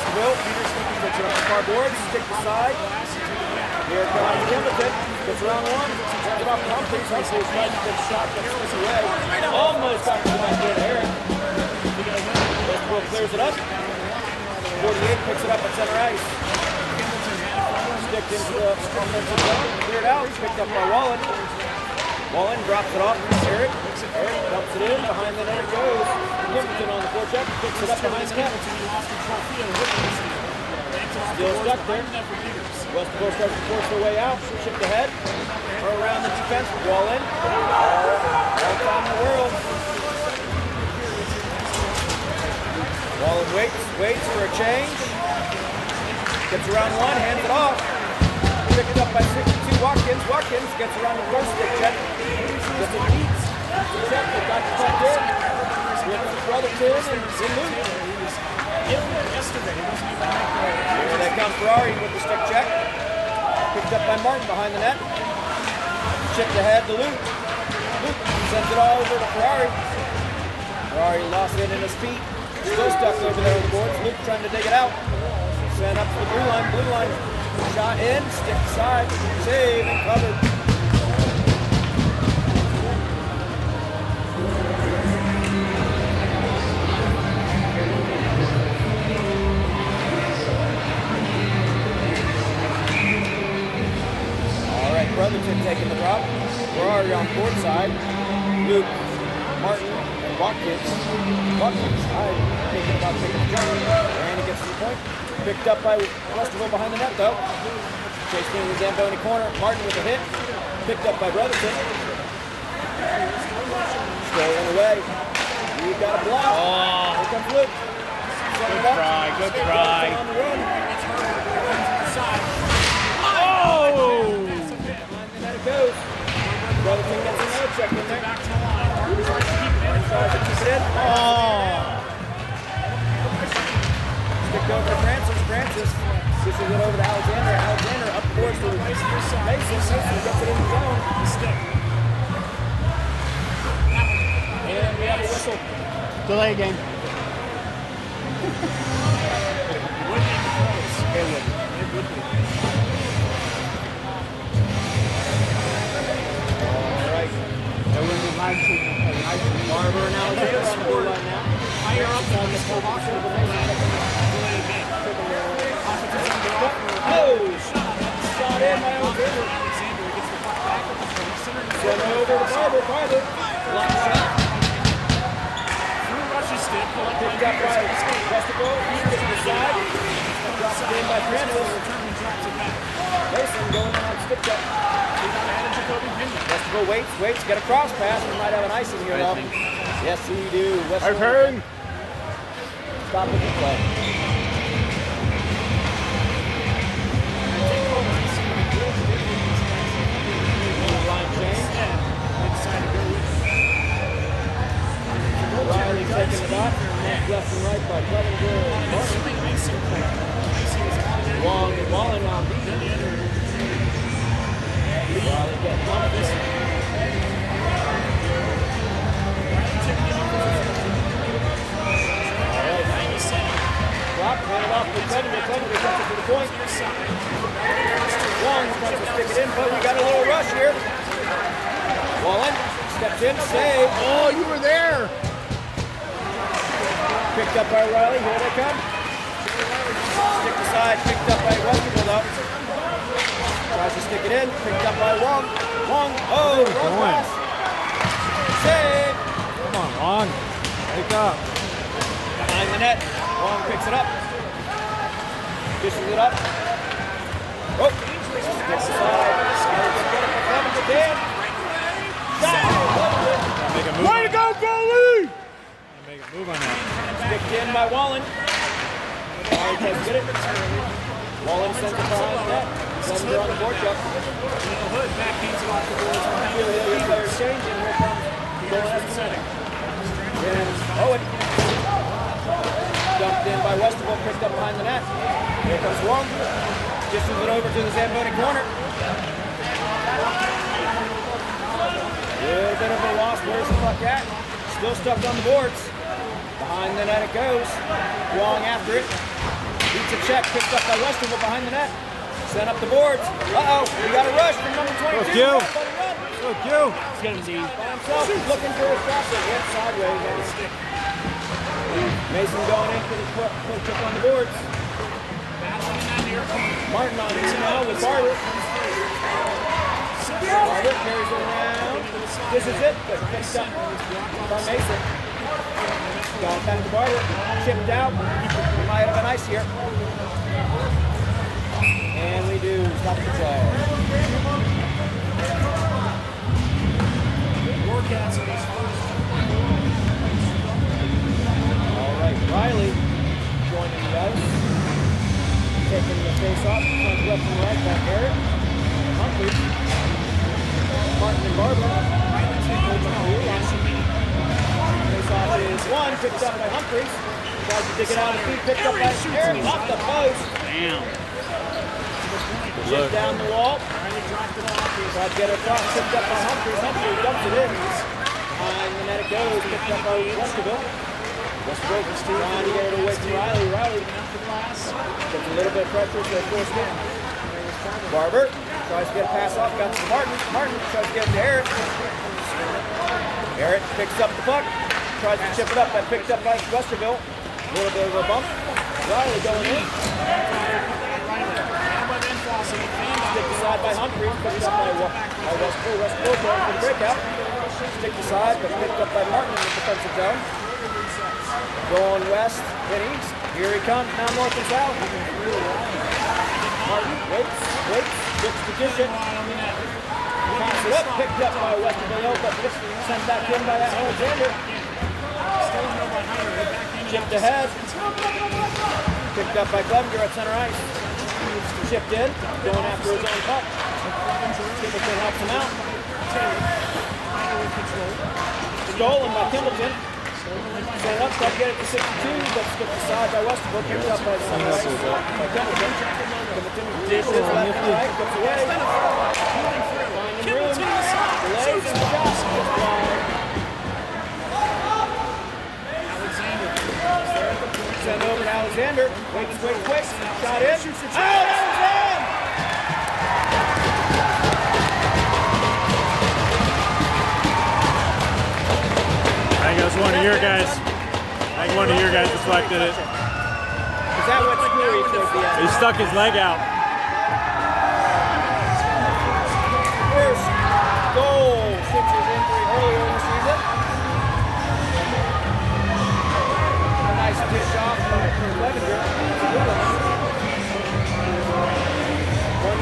Westerville. Takes it up the far board. Stick to side. Here comes Wimbledon. Gets around one. Turns it off to Humphreys. Humphreys tries to get a shot. Gets this away. Almost got to the back there to Eric. Westerville clears it up. 48 picks it up at center ice. Sticked into the offensive zone. Cleared out. Picked up by Wallen. Wallen drops it off to Eric. Eric dumps it in. Behind the net it goes. Wimbledon on the forecheck. Picks it up behind the net. Still stuck there. Westerville starts to force their way out. Shift ahead. Throw around the defense. Wallen. All time in the world. Wallen waits for a change. Gets around one, hands it off. Picked up by 62 Watkins. Watkins gets around the first stick check. Gets it beats. Check, they got the puck in. With Brotherton and Luke. Here they come Ferrari with the stick check. Picked up by Martin behind the net. Chipped ahead to Luke. Luke sends it all over to Ferrari. Ferrari lost it in his feet. Still stuck over there on the boards. Luke trying to dig it out. Send up to the blue line. Blue line. Shot in. Stick side. Save and covered. All right, Brotherton taking the drop. Ferrari on board side. Luke, Martin, and Watkins. Watkins, thinking about taking the jump. And he gets to the point. Picked up by Westerville behind the net, though. Chased into the Zamboni corner. Martin with a hit. Picked up by Brotherton. Stolen away. He got a block. Oh. Here comes Luke. Good try, good try. On the run. Oh! Behind the net it goes. Brotherton gets another check in there. Tries to keep it in. Oh! Sticked over to Francis. Francis pushes it over to Alexander. Alexander up towards the Mason. Mason gets it in the zone. And we have a whistle. Delay game. All right. That wouldn't be live treatment. Barber and Alexander on the blue line now. Higher up on this whole box. Oh! Shot in by Alexander. Send over to Barber. Barber. Block shot. Picked up by Westerville. Gets to the side. Drops it in by Francis. Mason going on stick up. Westerville waits. Get a cross pass. We might have an icing here, though. Yes, we do. Westerville. Stop with the play. Riley taking the dot. Left and right by Clevenger. Wallen on beat. Riley getting off this. Drop, hand it off to Clevenger. Clevenger gets it to the point. Long tries to stick it in, but we got a little rush here. Wallen steps in, save. Oh, you were there. Picked up by Riley, here they come. Stick aside, picked up by Westerville though. Tries to stick it in, picked up by Wong. Wong, oh, wrong pass. Save. Come on, Long. Wake up. Behind the net, Wong picks it up. Dishes it up. Oh, sticks aside. Get it for Clemens again. Make a move. Way to go, goalie! Make a move on that. Sticked in by Wallen. Wallen can't get it. Wallen sends it behind the net. Sends it on the board chuck. Hood back hands it off the boards. Here players change and here comes Dylan. And Owen. Dumped in by Westerville, picked up behind the net. Here comes Wong. Dishes it over to the Zamboni corner. Little bit of a loss. Where's the puck at? Still stuck on the boards. Behind the net it goes. Wong after it. Beats a check, picked up by Westerville behind the net. Sent up the boards. Uh-oh, we got a rush from number 22. Go, Q. He's got him Z. By himself, he's looking for a shot that went sideways on the stick. Mason going in for the push up on the boards. Martin on it now with Barber. Barber carries it around. This is it, but picked up by Mason. Got it back to Barber. Chipped out. We might have an ice here. And we do. Stop the play. Warcats are his first. All right, Riley joining the ice. Taking the face off. Front left and right back there. Humphrey. Martin and Barber. Face off is one. Picked up by Humphreys. Tries to dig it out of feet. Picked up by Aaron. Off the post. Damn. Chip down the wall. Tried to get it across. Picked up by Humphreys. Humphreys dumps it in. Behind the net it goes. Picked up by Westerville. Westerville trying to get it away from Riley. Riley gets a little bit of pressure to the first hit. Barber tries to get a pass off. Got to Martin. Martin tries to get it to Eric. Eric picks up the puck. Tries to chip it up. That picked up by Westerville. A little bit of a bump. Riley going in. Stick aside by Humphreys. Picked up by Westerville. Westerville going for the breakout. Stick aside, but picked up by Martin in the defensive zone. Going west and east. Here he comes, now north and south. Martin waits, gets the position. Pass it up, picked up by Westerville, but sent back in by that Alexander. Chipped ahead. Picked up by Clevenger at center ice. Chipped in, going after his own puck. Kimbleton helps him out. Stolen by Kimbleton. Set up, tried to get it to 62, but skipped aside by Westerville. Picked up by center ice by Kimbleton. Kimbleton dishes left and right, gets away. Finding room. Delays and shots. Just wide. Send over to Alexander. Waits quick. Shot in. Out! That was in! I think it was one of your guys. I think one of your guys deflected it. Is that what Screwy towards the end? He stuck his leg out. First goal since his injury earlier in the season. A nice dish off by Clevenger.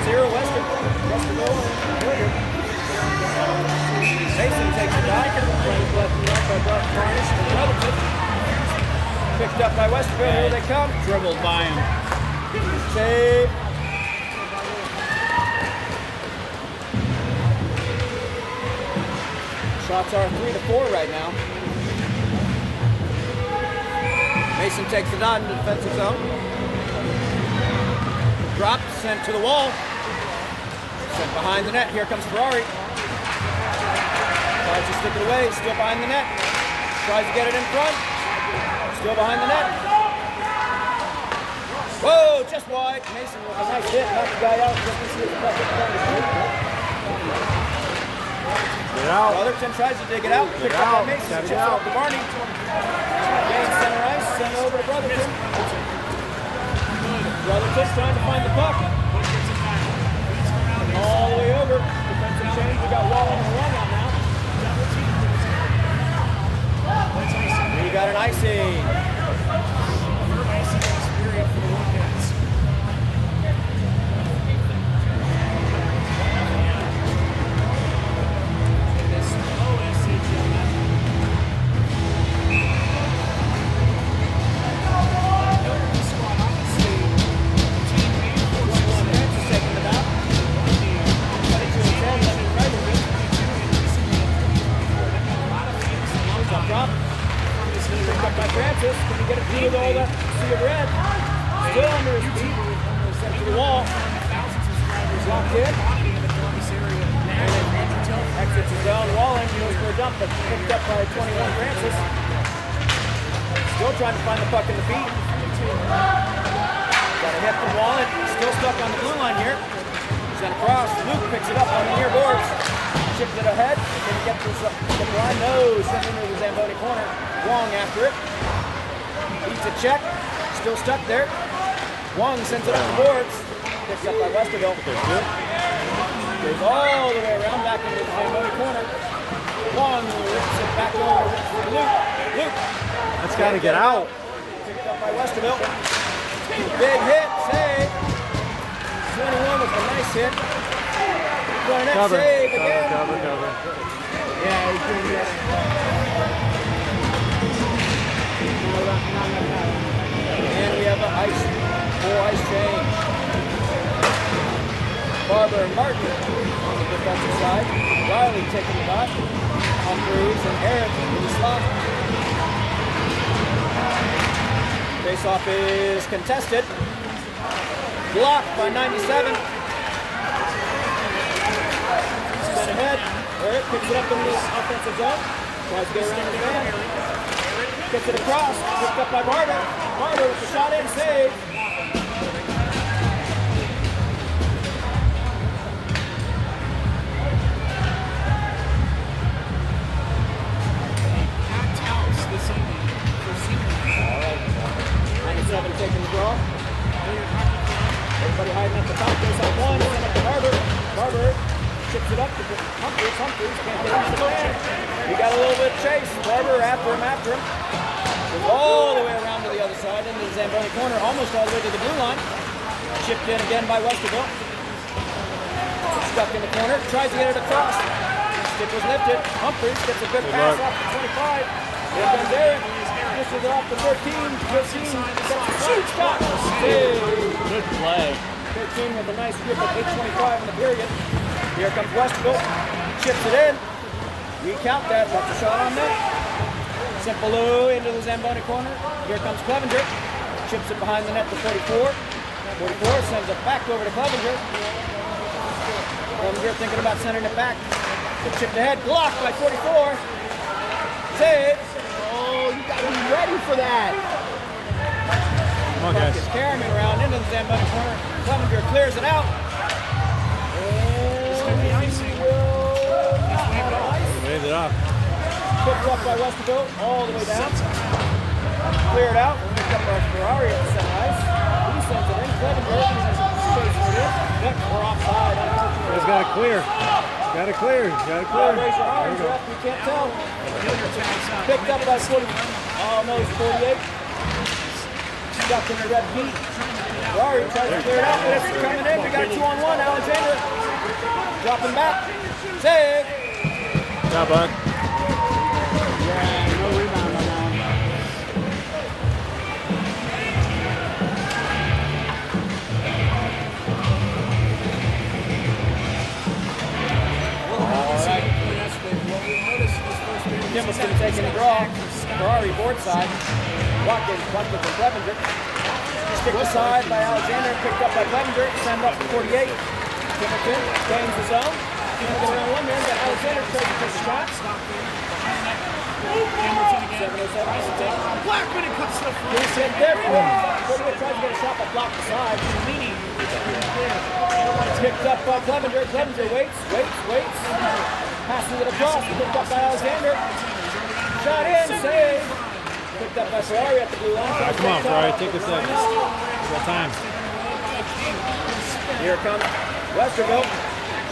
1-0 Westerville. Mason takes it back. Runs left and right by Buck Varnish and Brotherton. Picked up by Westerville. Here they come. Dribbled by him. Save. Shots are 3-4 right now. Mason takes it on in the defensive zone. Dropped, sent to the wall. Sent behind the net. Here comes Ferrari. Tries to stick it away, still behind the net. Tries to get it in front. Still behind the net. Whoa, just wide. Mason with a nice hit. Knocked the guy out just to see if the puck gets down the street. Get out. Brotherton tries to dig it out. Picked up by Mason. Chips it off to Barney. Gains center ice. Sent it over to Brotherton. Brotherton's trying to find the puck. All the way over. Defensive change. We got Wall on the run out now. We got an icing. Third icing of this period for the Warcats. This OSH squad, obviously, team made for Francis taking it out. 22-10, left and right of it. Comes up top. Picked up by Francis. Can he get it through with all that sea of red? Still under his feet. Sent to the wall. Locked in. And then exits his zone. Walling goes for a dump, but picked up by 21 Francis. Still trying to find the puck in the feet. still stuck on the blue line here. Sent across. Luke picks it up on the near boards. Chips it ahead. Can he get this up the line? No. Sent into the Zamboni corner. Wong after it. Beats a check. Still stuck there. Wong sends it up the boards. Picked up by Westerville. Goes all the way around back into the Zamboni corner. Wong rips it back over to Luke. Luke. That's got to get out. Picked up by Westerville. Big hit. Save. 21 with a nice hit. Cornet Cover. save again. Cover. Yeah, he's doing good. And we have a full ice change. Barber and Martin on the defensive side. Riley taking the dot. Humphreys and Eric in the slot. Face-off is contested. Blocked by 97. Spin ahead. Eric picks it up in the offensive zone. Tries to get around the man. Gets it across. Picked up by Barber. Barber with the shot in. Save. Taking the draw. Everybody hiding at the top. Goes out one. Send up to Barber. Barber chips it up to Humphreys. Humphreys can't get into the man. We got a little bit of chase. Barber after him. Goes all the way around to the other side into the Zamboni corner, almost all the way to the blue line. Chipped in again by Westerville. Stuck in the corner. Tries to get it across. Stick was lifted. Humphreys gets a good pass off the 25. Here comes Eric. This is off the 13. 15. Shoot shot. Good play. 13 with a nice grip at 8:25 in the period. Here comes Westerville. Chips it in. We count that. That's a shot on net. Simpaloo into the Zamboni corner. Here comes Clevenger. Chips it behind the net to 44. 44 sends it back over to Clevenger. Clevenger thinking about sending it back. It's chipped ahead. Blocked by 44. Save. Oh, you got to be ready for that. Come on, guys. Gets carrying around into the Zamboni corner. Clevenger clears it out. Waved it off. Picked up by Westerville all the way down. Cleared out. Picked up by Ferrari at the center ice. He sends it in. Clevenger chasing it in. But we're offside. He's got to clear. Got to clear. Raise your arms up. You can't tell. Picked up by 40. Almost 48. Stuck in the red heat. Ferrari tries to clear it out, but it's coming in. We got a 2-on-1. Alexander dropping back. Save. Good job, bud. Yeah, no rebound on that one. All right. Kimballston taking a draw. Ferrari board side. Watkins and Clevenger. Stick aside by Alexander. Picked up by Clevenger. Send up to 48. Kimballston gains the zone. Get around one man, but Alexander tries to take a shot. 707. Blackman and cuts the front. He's in there. 48 tries to get a shot, but blocked the side. Picked up by Clevenger. Clevenger waits. Passes it across. Picked up by Alexander. Shot in. Save. Picked up by Ferrari at the blue line. Come on, Ferrari. Take a second. We got time. Here comes Westerville.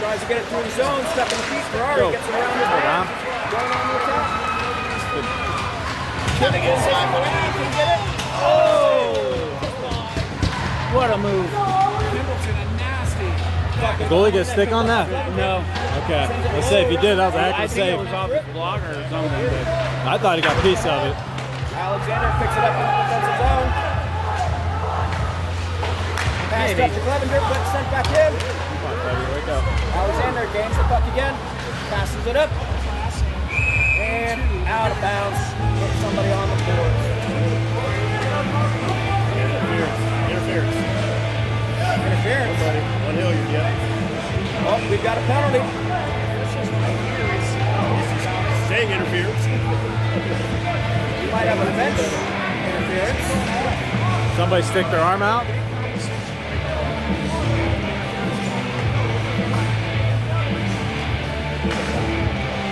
Tries to get it through the zone. Step in the feet. Ferrari gets it around the back. Going on the attack. Can get it? Oh! What a move. Kimballston, a nasty. The goalie get a stick on that? No. Okay. Let's say if he did, that was a heck of I a think it save. was off his blocker or something. But I thought he got a piece of it. Alexander picks it up in the defensive zone. Passed up to Clevenger, but sent back in. Come on, buddy. Wake up. Alexander gains the puck again. Passes it up. And out of bounds. Hit somebody on the board. Interference. Interference. Buddy. One Hilliard, yeah. Oh, we've got a penalty. Saying interference. We might have a bench interference. Somebody stick their arm out.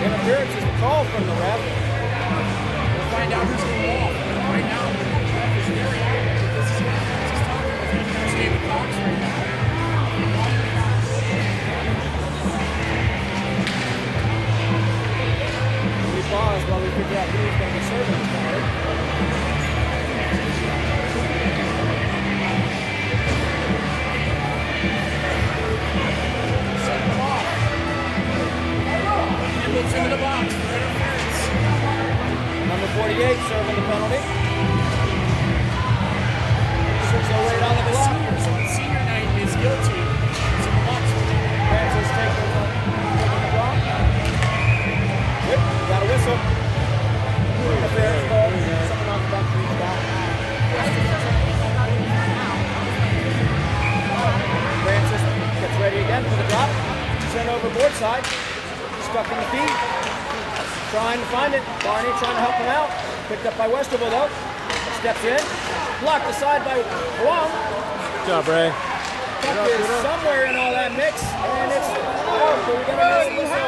Interference is the call from the ref. We'll find out who's going to walk. Right now, the ref is very active. This is talking with him. There's David Cox right now. We pause while we figure out who's going to be serving this penalty. Set them off. Kimball's into the box for interference. Number 48 serving the penalty. 6:08 on the clock. So on senior night is guilty. He's in the box. Francis taking the block. Yep, got a whistle. Interference call. Someone on the bench reached out. Francis gets ready again for the drop. Sent overboard side. Stuck in the feet. Trying to find it. Barney trying to help him out. Picked up by Westerville though. Steps in. Blocked aside by Huang. Good job, Ray. Puck is somewhere in all that mix, and it's out. But we got a nice whistle.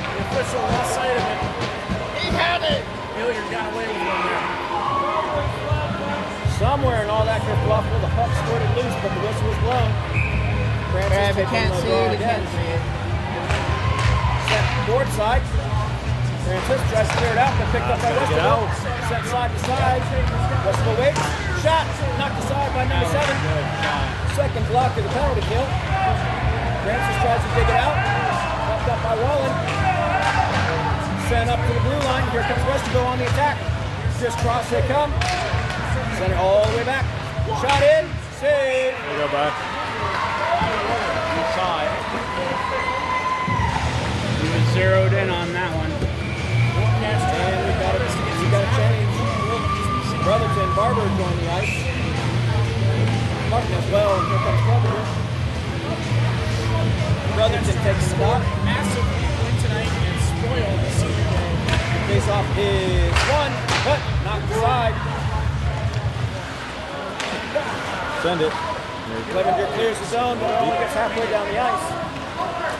The official lost sight of it. He had it. Hilliard got away with one there. Somewhere in all that kerfluffle, the puck squirted loose, but the whistle was blown. Francis We can't see it, we again. can't see it. Set board side. Francis tries to clear it out, but picked up by Westerville. Set side to side. Westerville waits. Shot. Knocked aside by number 7. Second block of the penalty kill. Francis tries to dig it out. Knocked up by Wallen. Sent up to the blue line. Here comes Westerville on the attack. Just cross they come. Send it all the way back. Shot in. Save. There you go, bud. You saw it. He was zeroed in on that one. And we got to change. Brotherton, Barber joined the ice. Martin as well. And here comes Brotherton. Brotherton takes the shot. Massive win tonight and spoiled the senior day. Face off is one, but knocked aside. Send it. Clevenger clears the zone, but only gets halfway down the ice.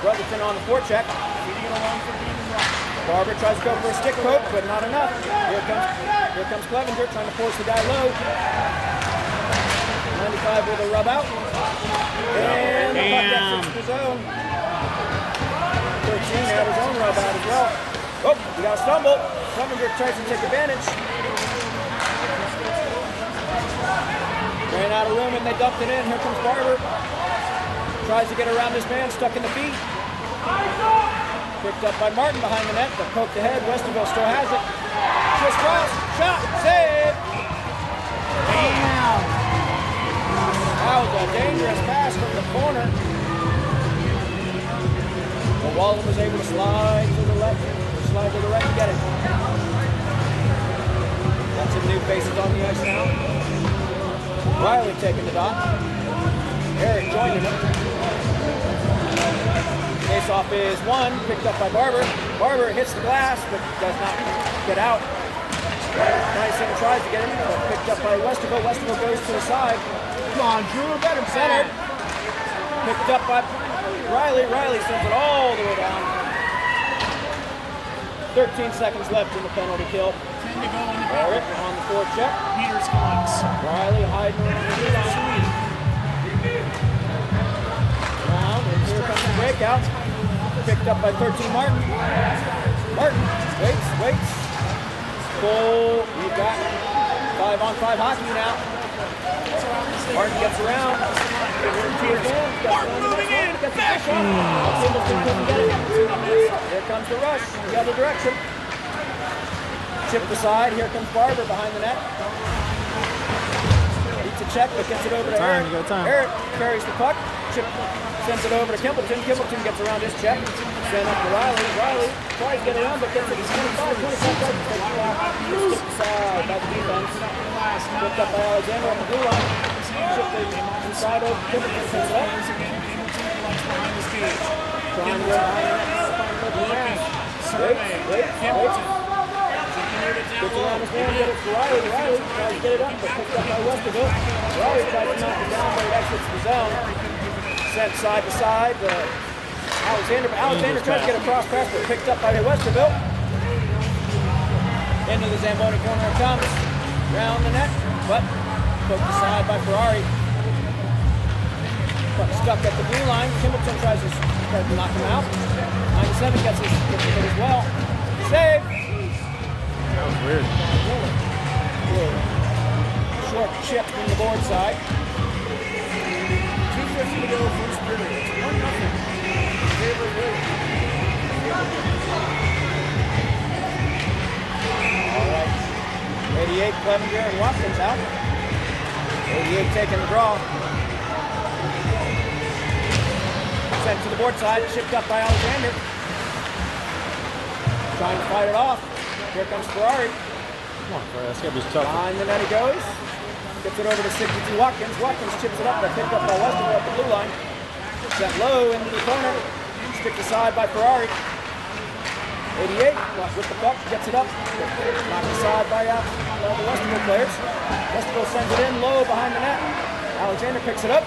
Brotherton on the forecheck. Barber tries to go for a stick poke, but not enough. Here comes Clevenger trying to force the guy low. 95 with a rub out. And the puck exits the zone. 13 had his own rub out as well. Oh, we got a stumble. Clevenger tries to take advantage. Ran out of room and they dumped it in. Here comes Barber. Tries to get around this man, stuck in the feet. Picked up by Martin behind the net, but poked ahead. Westerville still has it. Just cross, shot, save. Damn. That was a dangerous pass from the corner. But Walden was able to slide to the left, slide to the right and get it. Got some new faces on the ice now. Riley taking the dot. Eric joining him. Face-off is one, picked up by Barber. Barber hits the glass, but does not get out. Nice and tries to get him, but picked up by Westerville. Westerville goes to the side. Come on, Drew, get him Centered. Picked up by Riley. Riley sends it all the way down. 13 seconds left in the penalty kill. 10 to go in the Barrett back. on the forecheck. Peters collects. Riley hiding around the blue line. Round, and here comes the breakout. Picked up by 13 Martin. Martin waits. Full. We've got 5-on-5 hockey now. Martin gets around. Martin moving in. Back. Here comes the rush. The other direction. Chipped aside. Here comes Barber behind the net. Beats a check, but gets it over to Time, Eric. you got time. Eric carries the puck. Chip sends it over to Kimbleton. Kimbleton gets around his check. Send up to Riley. Riley tries to get it on, but gets it to 25 seconds. Skipped aside by the defense. Picked up by Alexander on the blue line. Chipped it inside over Kimbleton. Sends it up. Trying to go behind the net. Wait. Gets around his man, get it to Riley. Riley tries to get it up, but picked up by Westerville. Riley tries to knock it down, but it exits the zone. Sent side to side. Alexander tries to get a cross pass, but picked up by Westerville. Into the Zamboni corner it comes. Round the net, but poked aside by Ferrari. But stuck at the blue line. Kimbleton tries to knock him out. 97 gets his hit as well. Save! That was weird. Short chip from the board side. 2:50 to go, first period. It's 1-0. Favorite Willie. All right. 88, Clevenger and Watkins out. 88 taking the draw. Sent to the board side, shipped up by Alexander. Trying to fight it off. Here comes Ferrari. Come on, Ferrari, that's gotta be tough. Behind the net he goes. Gets it over to 62 Watkins. Watkins chips it up, but picked up by Westerville at the blue line. Sent low into the corner. Sticked aside by Ferrari. 88 with the puck, gets it up. Knocked aside by the Westerville players. Westerville sends it in low behind the net. Alexander picks it up.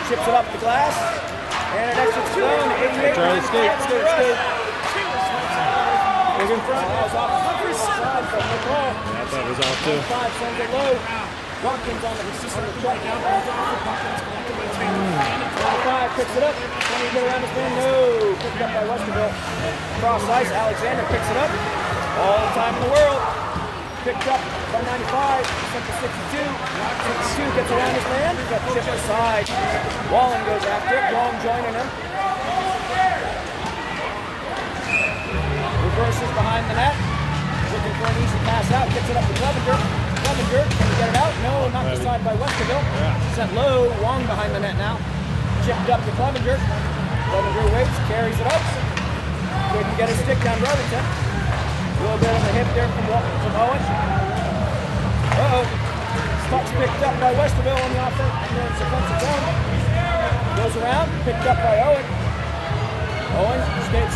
Chips it up the glass. And it exits zone. 88. Charlie, skate. Is in front. That was off the side from the ball. I thought it was off too. 5 sends it low. Watkins on the check. 25 picks it up. 20 get around his man. No. Picked up by Westerville. Cross ice. Alexander picks it up. All the time in the world. Picked up by 95. Sent to 62. 62 gets around his man. Got chipped aside. Wallen goes after it. Long joining him. Reverses behind the net. Looking for an easy pass out. Gets it up to Clevenger. Clevenger, can he get it out? No, knocked aside by Westerville. Sent low. Wong behind the net now. Chipped up to Clevenger. Clevenger waits, carries it up. Couldn't get a stick down Robinson. A little bit of a hit there from Owen. Puck's picked up by Westerville on the offensive zone. Goes around, picked up by Owen. Owen skates,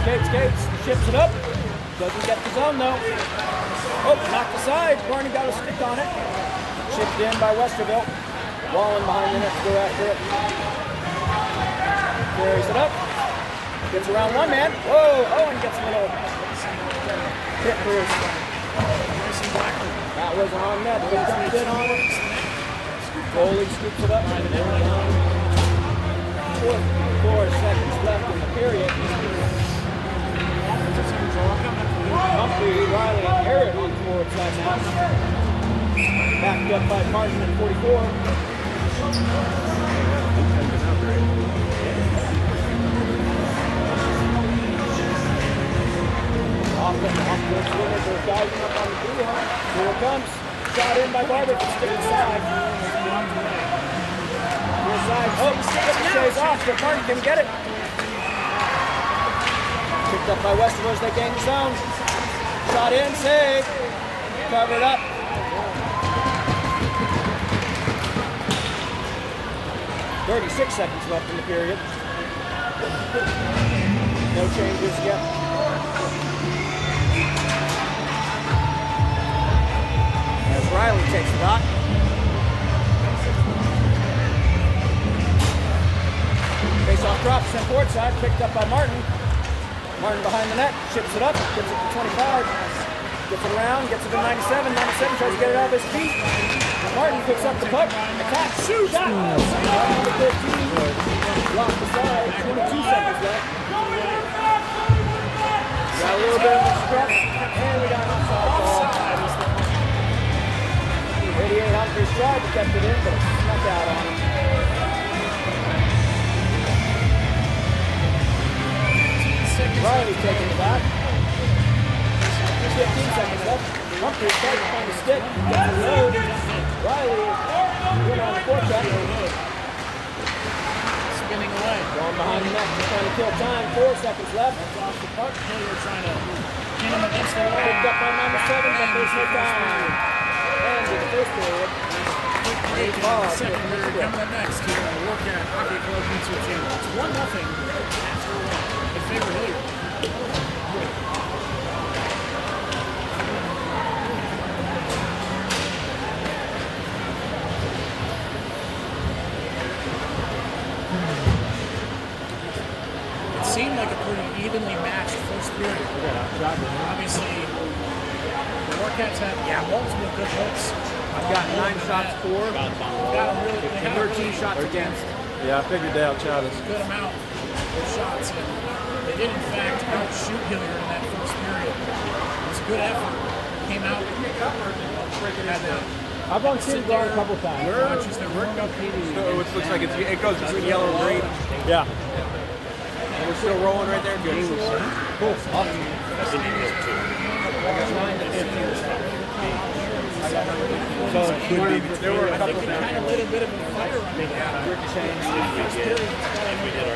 ships it up. Doesn't get the zone though. Oh, knocked aside. Barney got a stick on it. Chipped in by Westerville. Wallen behind the net to go after it. Carries it up. Gets around one man. Whoa, Owen gets a little hit first. That was on net. But dumped in on it. Goalie scoops it up. 4 seconds left in the period. Humphrey, Riley, and Garrett on the forward side now. Backed up by Martin at 44. Offense winners are diving up on the blue line. Here it comes. Shot in by Barber to stick aside. Near side. Oh, stays off, but Martin can get it. Picked up by Westerville as they gain the zone. Shot in, save. Covered up. .36 seconds left in the period. No changes yet. As Riley takes the dot. Face-off drop, sent forward side, picked up by Martin. Martin behind the net, chips it up, gets it to 25, gets it around, gets it to 97, 97 tries to get it out of his feet. Martin picks up the puck, attacks, shot! Number 13, lost the side, 22 seconds left. Got a little bit of a stretch, and we got an offside. 88 Humphreys tried to kept it in, but it snuck out on him. Riley taking it back. 15 seconds left. Humphrey tries to find a stick. Gets a load. Riley went on the forecheck. Spinning away. Going behind the net, just trying to kill time. 4 seconds left. Off the puck. Hilliard trying to pin him against the wall. Picked up by number 7, but there's no time. And in the first period. Second period coming up next here on the Warcat Hockey Club YouTube channel. It's 1-0 after 1 in favor of Hilliard. It evenly matched first period. Obviously, the Warcats had multiple good hooks. I've got 9 shots for, Got them really, they had 13 shots against. Yeah, I figured they outshot us. a good amount of shots, and they did in fact outshoot Hilliard in that first period. It was a good effort. Came out, had I've only seen it go a couple times. punches that worked up. It looks like it goes between yellow and green. Yeah. And we're still rolling right there. Good. Cool. Awesome. So there were a couple of Kind of lit a bit of a fire under that. First period was probably the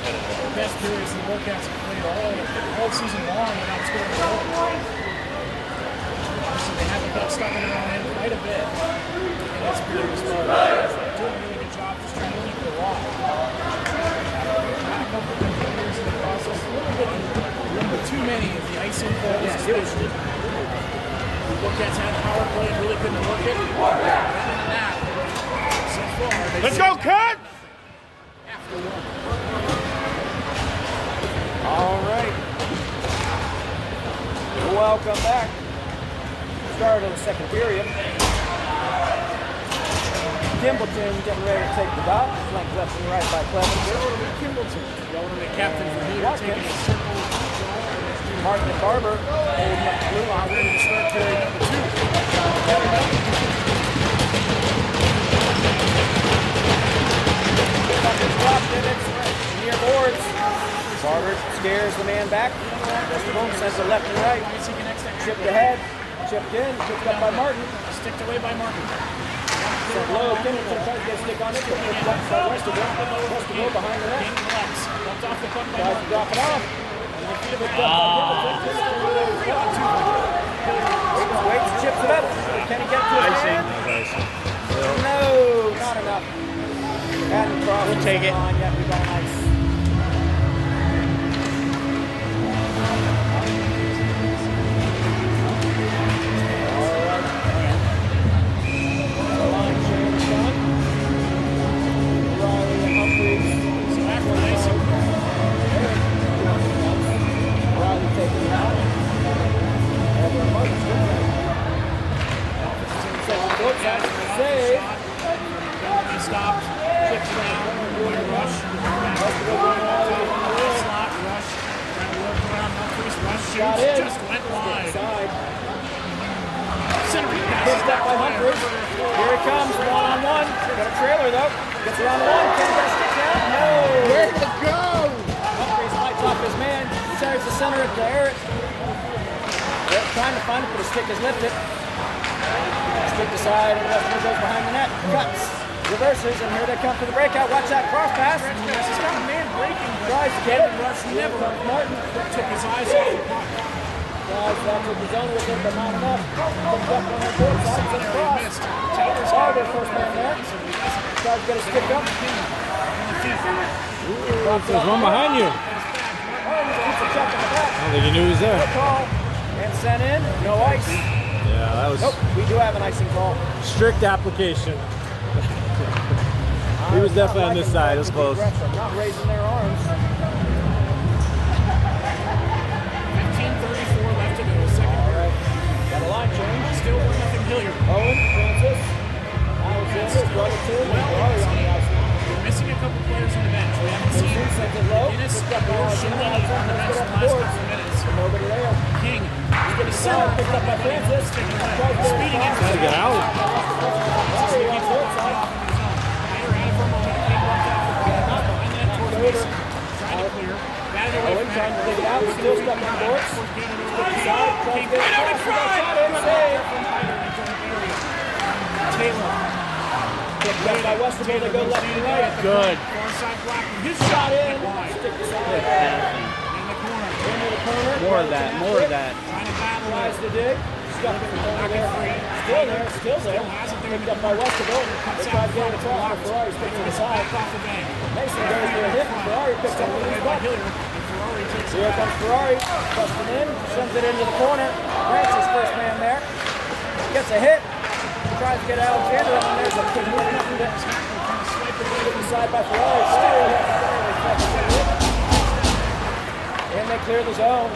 best periods the Warcats have played all season long without scoring a goal. So they haven't got stuck in their own end quite a bit. And this period was doing a really good job just trying to keep it alive. Had a couple of good players in the process. A little bit too many of the icing calls, especially. The Warcats had power play and really couldn't work it. Other than that, so far, Let's go, cut! after one. All right. Welcome back. Start of the second period. Kimbleton getting ready to take the dot. Flanked left and right by Clevenger. Kimbleton, the captain for Hilliard, taking a circle. Martin and Barber holding up the blue line, ready to start period number 2. Dropped in it, near boards. Barber scares the man back. Westerboom sends it left and right. Chipped ahead, chipped in, picked up by Martin. Sticked away by Martin. Sent low, Kimbleton tries to get a stick on it, but picked up by Westerboom. Westerboom behind the net. Game collects. Dumped off the puck by Tries to Martin. drop it off. Picked up by Kimbleton. Waits, chips it up. Can he get to his man? No, not enough. Hadn't crossed We'll take the it. line yet. We got an ice. Save. He stopped. Chips down. Rush. Slot. Rush. Trying to work around Humphreys. Rush Got shoots. in. Just went wide. Side. Centering pass. Picked up by Humphreys. Here he comes. One-on-one. Got a trailer though. Gets around the line. Can't get a stick down. No. Where to go? Humphreys lights off his man. Centers the center at Garrett. They're trying to find it, but his stick is lifted. Stick aside, and Westman goes behind the net. Cuts. Reverses, and here they come for the breakout. Watch that cross pass. He's got a man breaking. Tries to get it. Rush Here never comes Martin. took his eyes off the puck. Tries that with his own with it, but not enough. Comes up on the board side, sends it across. Missed. Taylor's Oh, got their first man there. Tries to get a stick up. There's one behind you. Oh, he keeps a check in the back. I don't think he knew he was there. Good call. And sent in. No ice. Yeah, that was Nope, we do have an icing call. strict application. He was definitely on this side. It was close. Not raising their arms. 15:34 left to go. Second All right. Got a line change. Still 1-0 Hilliard. Owen, Francis, Alexander, brother two, and Ferrari on the ice now. We're missing a couple players on the bench. We haven't seen Jesus sends it low. Dennis Picked up by or Alexander. Shilley on the bench the last couple of minutes. Nobody there. King. He's getting side, picked up by Francis. Speeding in. Gotta get out. Ferrari on the short side. Owen trying to dig it out, still stuck on boards. Side, trying to get it across. Shot in, save. Taylor. Picked up by Westerville, they go left and right. Good. Far side block. His Shot in. wide. Stick the side. In the corner. Into the corner. More of that, more of that. Trying to battle Tries it. to dig. Stuck in the corner there. Still there, still there. Picked up by Westerville. They try to get it across, but Ferrari sticking to the side. Back off the bank. Mason goes to a hit. Ferrari picks up the lead By puck. Hilliard. And Ferrari takes it Here back. comes Ferrari. Busting in. Sends it into the corner. Francis first man there. Gets a hit. Tries to get Alexander on there, but couldn't move nothing. Put aside by Ferrari. And they they clear the zone.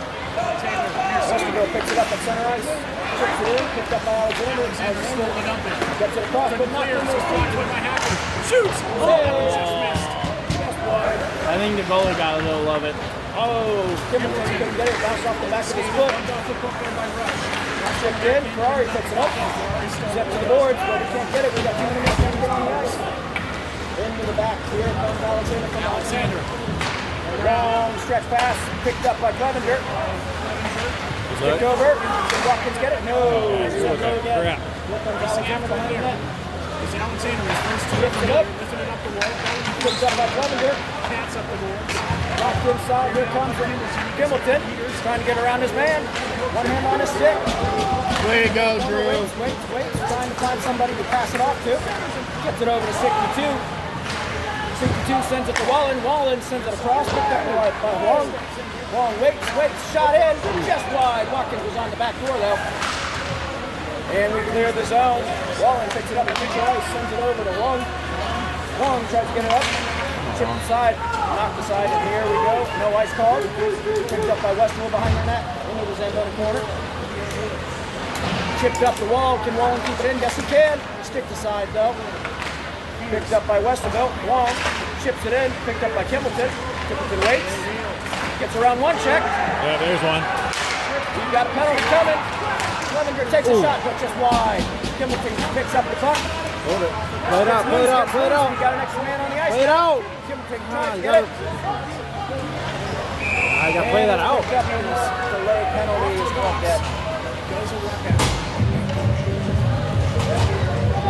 Westerville picks it up at center ice. Chips it in, picked up by Alexander. Gets it across, but not from his feet. Shoots! Oh, just missed. I think the goalie got a little of it. Oh, Kimmelton couldn't get it. Bounced off the back of his foot. Chipped in. Ferrari picks it up. He's up to the boards, but he can't get it. We got 2 minutes to get on the ice. Into the back. Here comes Alexander from Alexander. Long stretch pass. Picked up by Clevenger. Kicked over. Did Watkins get it? No. He's going to go again. Here comes Alexander behind the net. It's Alexander. His first two. Lifts it up. Lifting it up the wall. Picked up by Clevenger. Cats up the boards. Locked inside. Here comes Kimmelton. Trying to get around his man. One hand on his stick. Way to go, Drew. Waits. Trying to find somebody to pass it off to. Gets it over to 62. 62 sends it to Wallen. Wallen sends it across. Picked up by Wong. Wong waits. Shot in. Just wide. Watkins was on the back door, though. And we clear the zone. Wallen picks it up at neutral ice. Sends it over to Wong. Wong tries to get it up. Chip inside. Knocked aside. And here we go. No ice called. Picked up by Westwood behind the net. Into the Zamboni corner. Chipped up the wall. Can Wallen keep it in? Yes, he can. Stick aside, though. Picked up by Westerville. Wong chips it in. Picked up by Kimmelton. Kimmelton waits. Gets around one check. Yeah, there's one. You got a penalty coming. Clevenger takes a shot, but just wide. Kimmelton picks up the puck. Hold it. Play it out. We got an extra man on the ice. Play it out. Kimmelton tries to get it. I got to play that out. Delay penalty is called dead.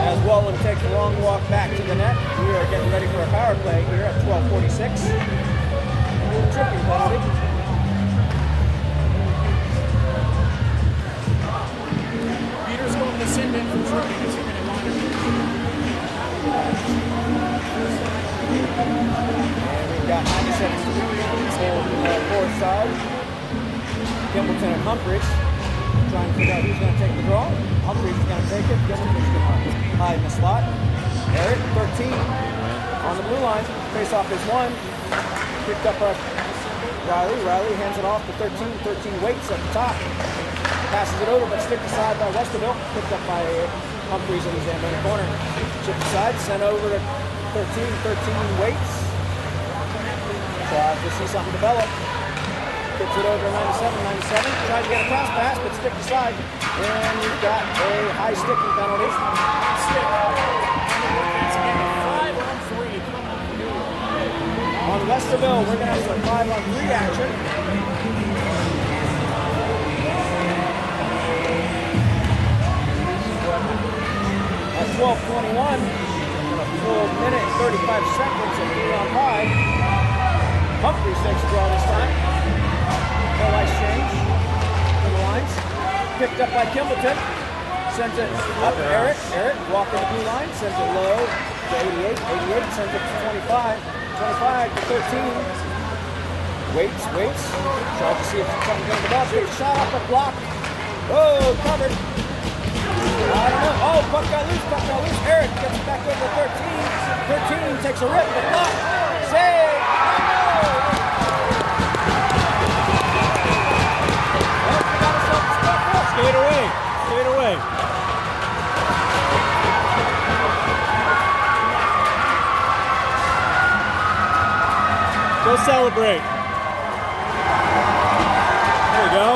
As Wallen takes a long walk back to the net, we are getting ready for a power play here at 12:46. Tripping penalty. Peter's going to send in for tripping. Is he going to line it? And we've got 90 seconds to go on the fourth side. Kimmelton and Humphries trying to figure out who's going to take the draw. Humphries is going to take it. Kimmelton's going to hide in the slot. Eric, 13, on the blue line. Face off is 1. Picked up Riley. Riley hands it off to 13. 13 waits at the top. Passes it over, but sticked aside by Westerville. Picked up by Humphries in the Zamboni corner. Chipped aside, sent over to 13. 13 waits. Tries to see something develop. Gets it over to 97. Tries to get a cross pass, but stick aside. And we've got a high sticking penalty. On Westerville, we're going to have some 5-on-3 action. At 12:21, a full minute, 35 seconds of 3-on-5. Humphries takes the draw this time. No ice change for the lines. Picked up by Kimmelton. Sends it up to Eric. Eric walking the blue line. Sends it low to 88. 88 sends it to 25. 25 to 13. Waits. Tries to see if something's going to develop. Gets shot off a block. Oh, covered. I don't know. Oh, puck got loose. Eric gets it back over to 13. 13 takes a rip, but block. Save. Skate away. Go celebrate. There you go.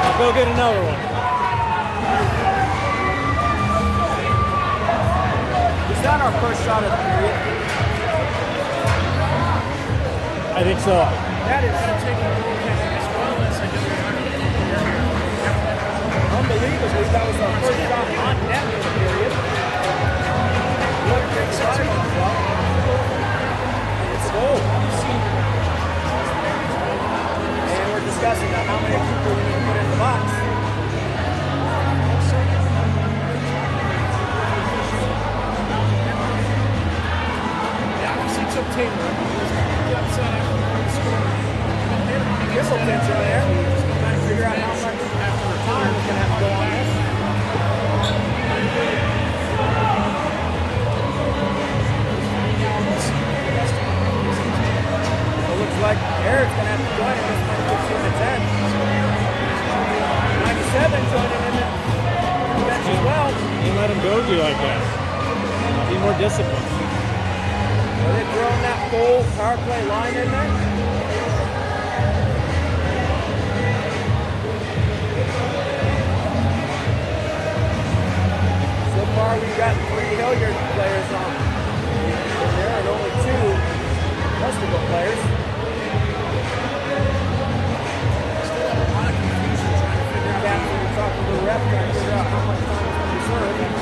I'll go get another one. Is that our first shot of the period? I think so. That is unbelievably, that was our first shot on net for the period. It's a goal. And we're discussing how many people we need to put in the box. Whistleton's in there. Trying to figure out how much time is going to have to go on this. been joining in the bench as well. You let him go to you like that. Be more disciplined. Are they throwing that full power play line in there? So far, we've got 3 Hilliard players on in there and only 2 Westerville players. Still have a lot of confusion trying to figure out. Captain, we're talking to the ref, trying to figure out how much time is going to be served.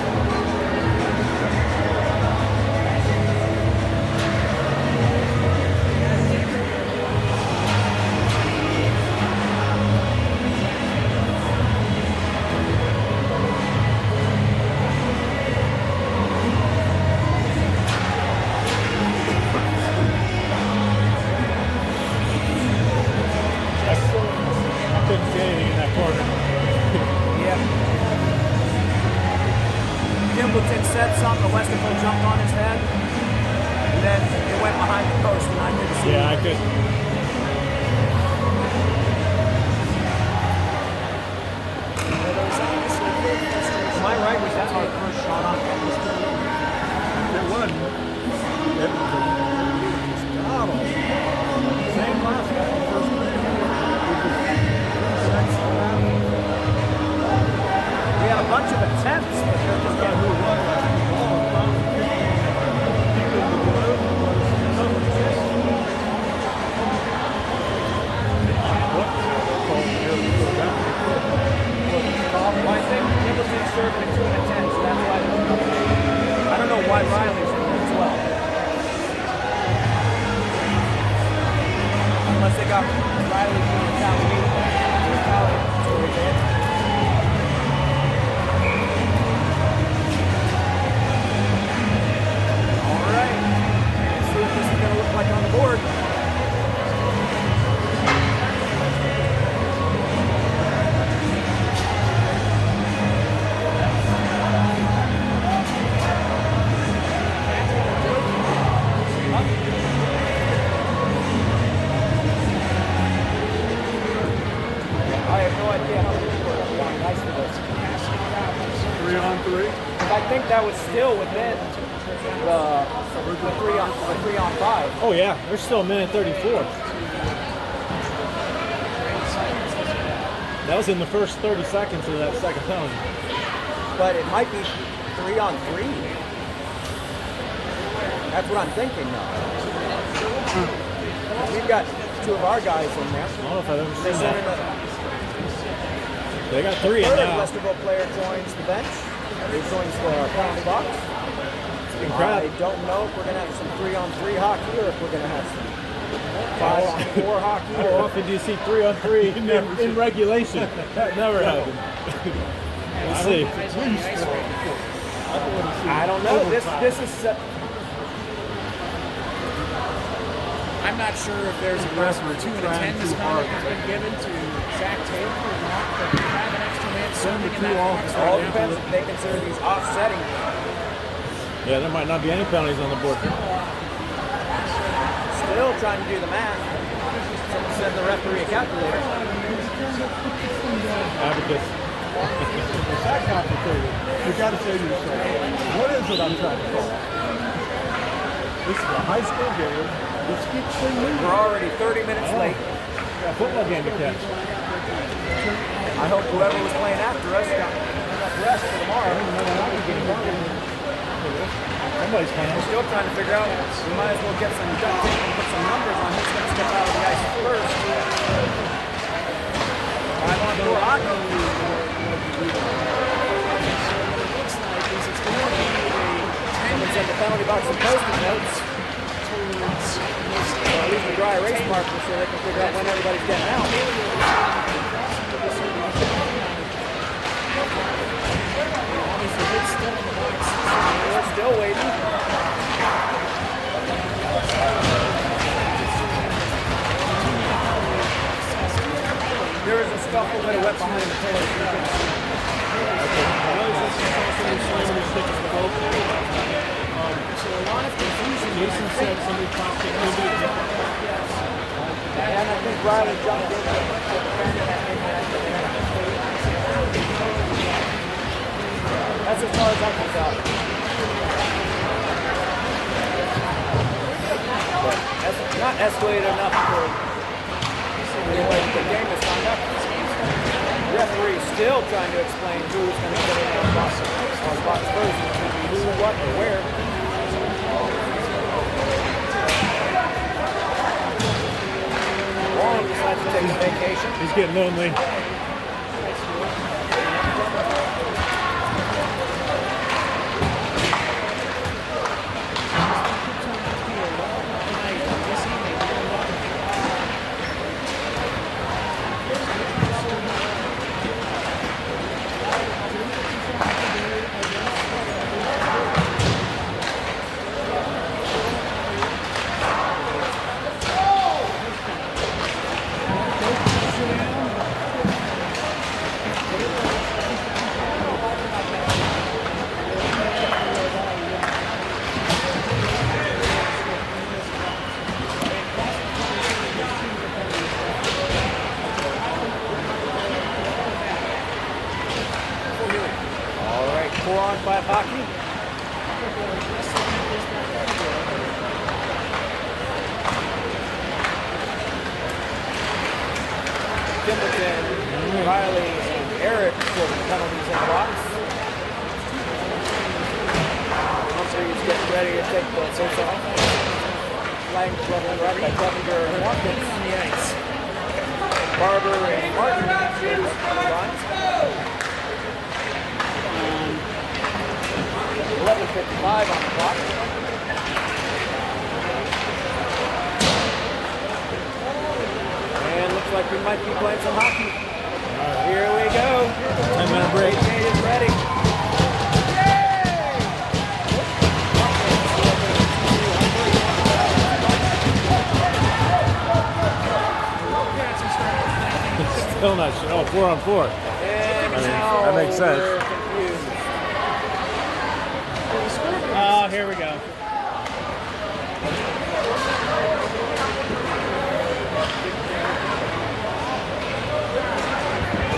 I couldn't see anything in that corner. Yep. Gimbleton said something, the Westerville jumped on his head, and then it went behind the post, and I couldn't see Yeah, I it. could. Am I right? Was that our first shot on campus? It wasn't. It was a bottle. Same last guy in the first We had a bunch of attempts, but they're just getting moved on. Well, I think Gimbleton's serving a 2 and a 10, so that's why I don't know why Riley's in there as well. Unless they got Riley doing retaliatory bid. All right. Let's see what this is going to look like on the board. I have no idea how many people are on ice for this. 3-on-3. But I think that was still within the 3-on-5. Oh yeah, there's still a minute 34. That was in the first 30 seconds of that second penalty. But it might be 3-on-3. That's what I'm thinking now. We've got 2 of our guys in there. I don't know if I've ever They seen sent in that. a They got 3 in third now. Westerville player joins the bench. He joins the penalty box. Incredible. I don't know if we're going to have some 3-on-3 hockey or if we're going to have some 5-on-4 hockey. How often do you see 3-on-3 in regulation? That never happened. We'll see. I don't know. This is I'm not sure if there's a rest for 2 and a 10 discount that's been given to Zach Taylor or not, but we have an extra man serving in that box all right depends now. if they consider these offsetting. Yeah, there might not be any penalties on the board. Still trying to do the math. Someone send the referee a calculator. Abacus. It's that complicated. You got to say to yourself, what is it I'm trying to call? This is a high school game. Let's keep things moving. We're already 30 minutes late. Got a football game to catch. I hope whoever was playing after us got enough rest for tomorrow. Somebody's playing. We're still trying to figure out, we might as well get some duct tape and put some numbers on who's going to step out of the ice first. 5-on-4 hockey. Someone said the penalty box and post-it notes. Or at least a dry erase marker so they can figure out when everybody's getting out. We're still waiting. There was a scuffle that went behind the tail. So a lot of confusion. Jason said somebody popped it. And I think Riley jumped in and defended that. far as that comes out. But that's not escalated enough for anyway, the game is signed up. Referee still trying to explain who's going to get in on box first. It's going to be who, what, or where. Long decides to take a vacation. He's getting lonely. All right, 4-on-5 hockey. Timberton, Riley, and Eric for the penalties in the box. Humphrey's getting ready to take the face off. Flag leveling right by Clevenger and Watkins on the ice. Barber and Martin through the lines. 11:55 on the clock. And looks like we might be playing some hockey. Here we go. 10-minute break. Kate is ready. Still not sure. Oh, 4-on-4. And mean, that makes sense. we're confused. Oh, here we go.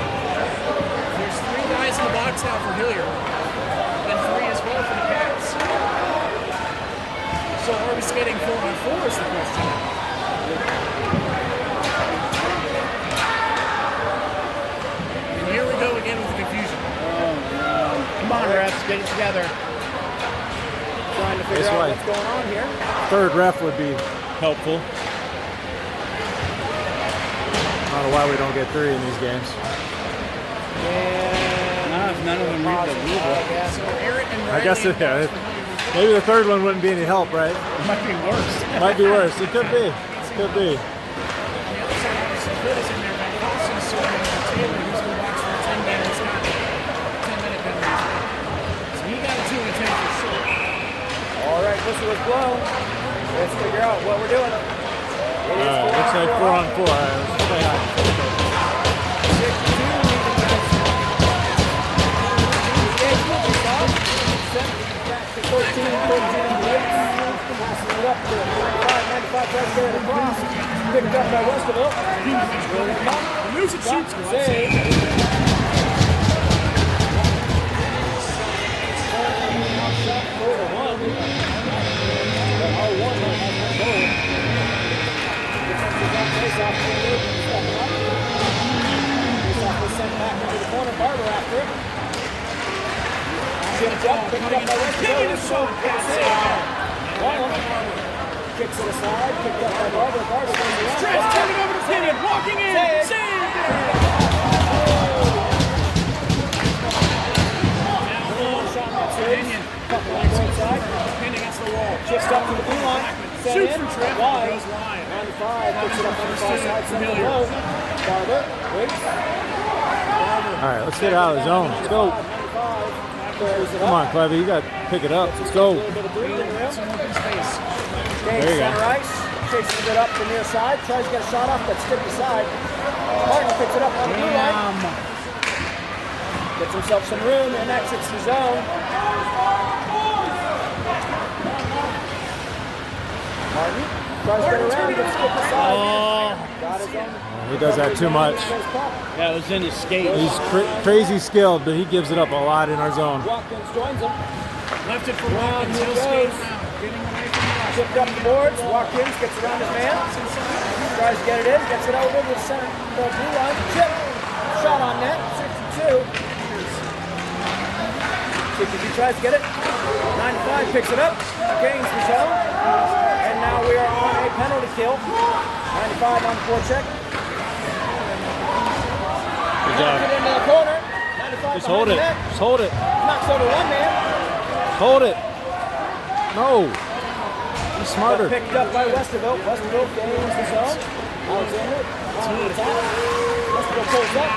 There's 3 guys in the box now for Hilliard, and 3 as well for the Cats. So are we skating 4-on-4 is the question. And here we go again with the confusion. Come on, refs, get it together. Trying to figure This out way. what's going on here. Third ref would be helpful. I don't know why we don't get 3 in these games. And Nah, if none of them read the rule book. So Aaron and Riley I guess it, yeah, maybe the third one wouldn't be any help, right? It might be worse. Might be worse. It could be. Could be. the other side is Hood is in there, but also serving Taylor, who's going to watch for 10 minutes, not 10-minute penalties. So he got a 2 and 10 for sure. all right, whistle is blown. Let's figure out what we're doing. It is Looks like 4-on-4 4-on-4. All right, let's play hockey. 6-2 leading against Engage will be stopped. Sent back to 13 in the eighth. Passing it up to 95, tries to get it across. Picked up by Westerville. William Pop. The music shoots go. Save. Shot 4-1. But R1 has no goal. Defensive got face-off. Stepping up. Face-off was sent back into the corner. Barber after it. Chipped up, picked up by Westerville. Kicks it aside, picked up by Barber. Barber goes around. Stretch, turning over to Pinion, walking in, save! Shot that save. Couple on the right side. Pinion against the wall. Chips up to the blue line. Sent Shoots in. for Trip, Wide. goes wide. 95, picks it up on the far side. Sent it low. Barber waits. All right, let's get out of the zone. Let's go. 95. Throws it Come up. on, Clevy. You got to pick it up. Let's go. A little bit of breathing room. Some open space. Gains There you go. center ice. Chases it up the near side. Tries to get a shot off, but stick aside. Martin picks it up on the blue line. Gets himself some room and exits the zone. Martin Tries to get around, gets skipped aside. Oh, Got his own. He does that too much. that was in his skate. He's crazy skilled, but he gives it up a lot in our zone. Watkins joins him. Left it for Round Watkins. he He'll skate goes. around. Getting away from the rush. Chipped up the boards. Watkins gets around his man. Tries to get it in. Gets it over to the center, the blue line. Chip. Shot on net. 62. 62 tries to get it. 95 picks it up. Gains the zone. And now we are on a penalty kill. 95 on the forecheck. Good job. Knocks it into the corner. 95 Just hold behind it. the net. Just hold it. Knocks over one man. Hold it. No. Be smarter. But picked up by Westerville. Westerville gains the zone. Alexander on the attack. Westerville pulls up.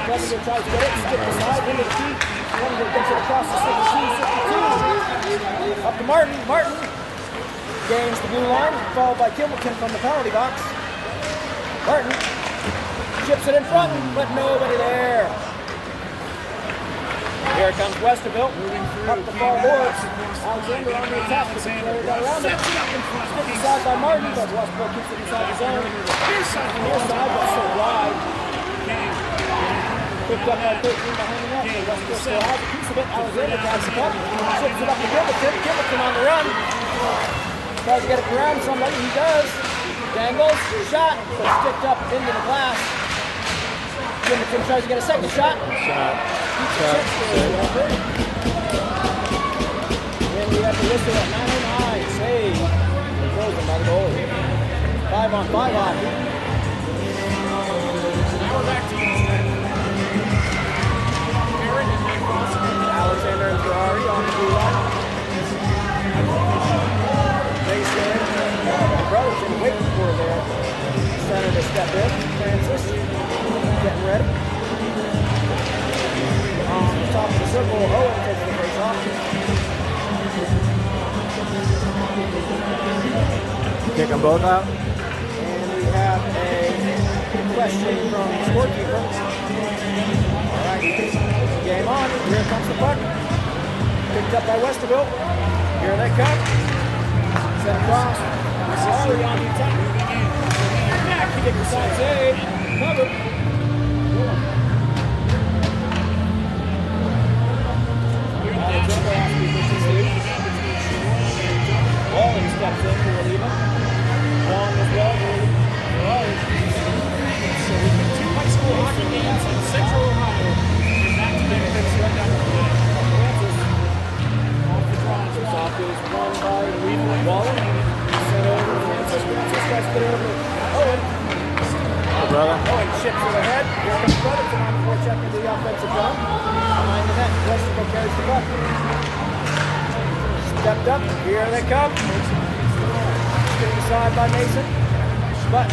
Westerville tries to get it. Skip the side. Into the key. Westerville gets it across the 62. Up to Martin. Martin gains the blue line. Followed by Kimbleton from the penalty box. Martin chips it in front, but nobody there. Here comes Westerville. Up the far boards. Alexander on the attack. Alexander got around it. Skipped aside by Martin, but Westerville keeps it inside the zone. Near side, but so wide. Picked up by 13 behind the net. Westerville still has a piece of it. Alexander grabs the puck. Chips it up to Kimbleton. Kimbleton on the run. Tries to get it around somebody. He does. Dangles. Shot, but sticked up into the glass. Kimbleton tries to get a second shot. Then we have the whistle at 9:09. Save. Frozen by the goalie. 5-on-5 hockey. Now we're back to you. Aaron and Mike Varsity. Alexander and Ferrari on the blue line. Mason and Brotherton waiting for their center to step in. Francis getting ready. On the top of the circle, Owen takes the face off. Kick them both out. And we have a question from the scorekeeper. All right, game on. Here comes the puck. Picked up by Westerville. Here they come. Set across. Sorry on the attack. Back to get the side save. Covered. Alexander off the position lead. Walling steps in to relieve him. Long as well to relieve him. So we've got 2 high school hockey games in Central Ohio. We're back to get things right down the line. Francis off the draw. This off is run by Walling. Sent over to Francis. Francis tries to get over to Owen. Hey, brother. Owen chips it ahead. Here comes Brotherton on the forecheck into the offensive zone. Behind the net. Westerville carries the puck. Stepped up. Here they come. Skipped aside by Mason. But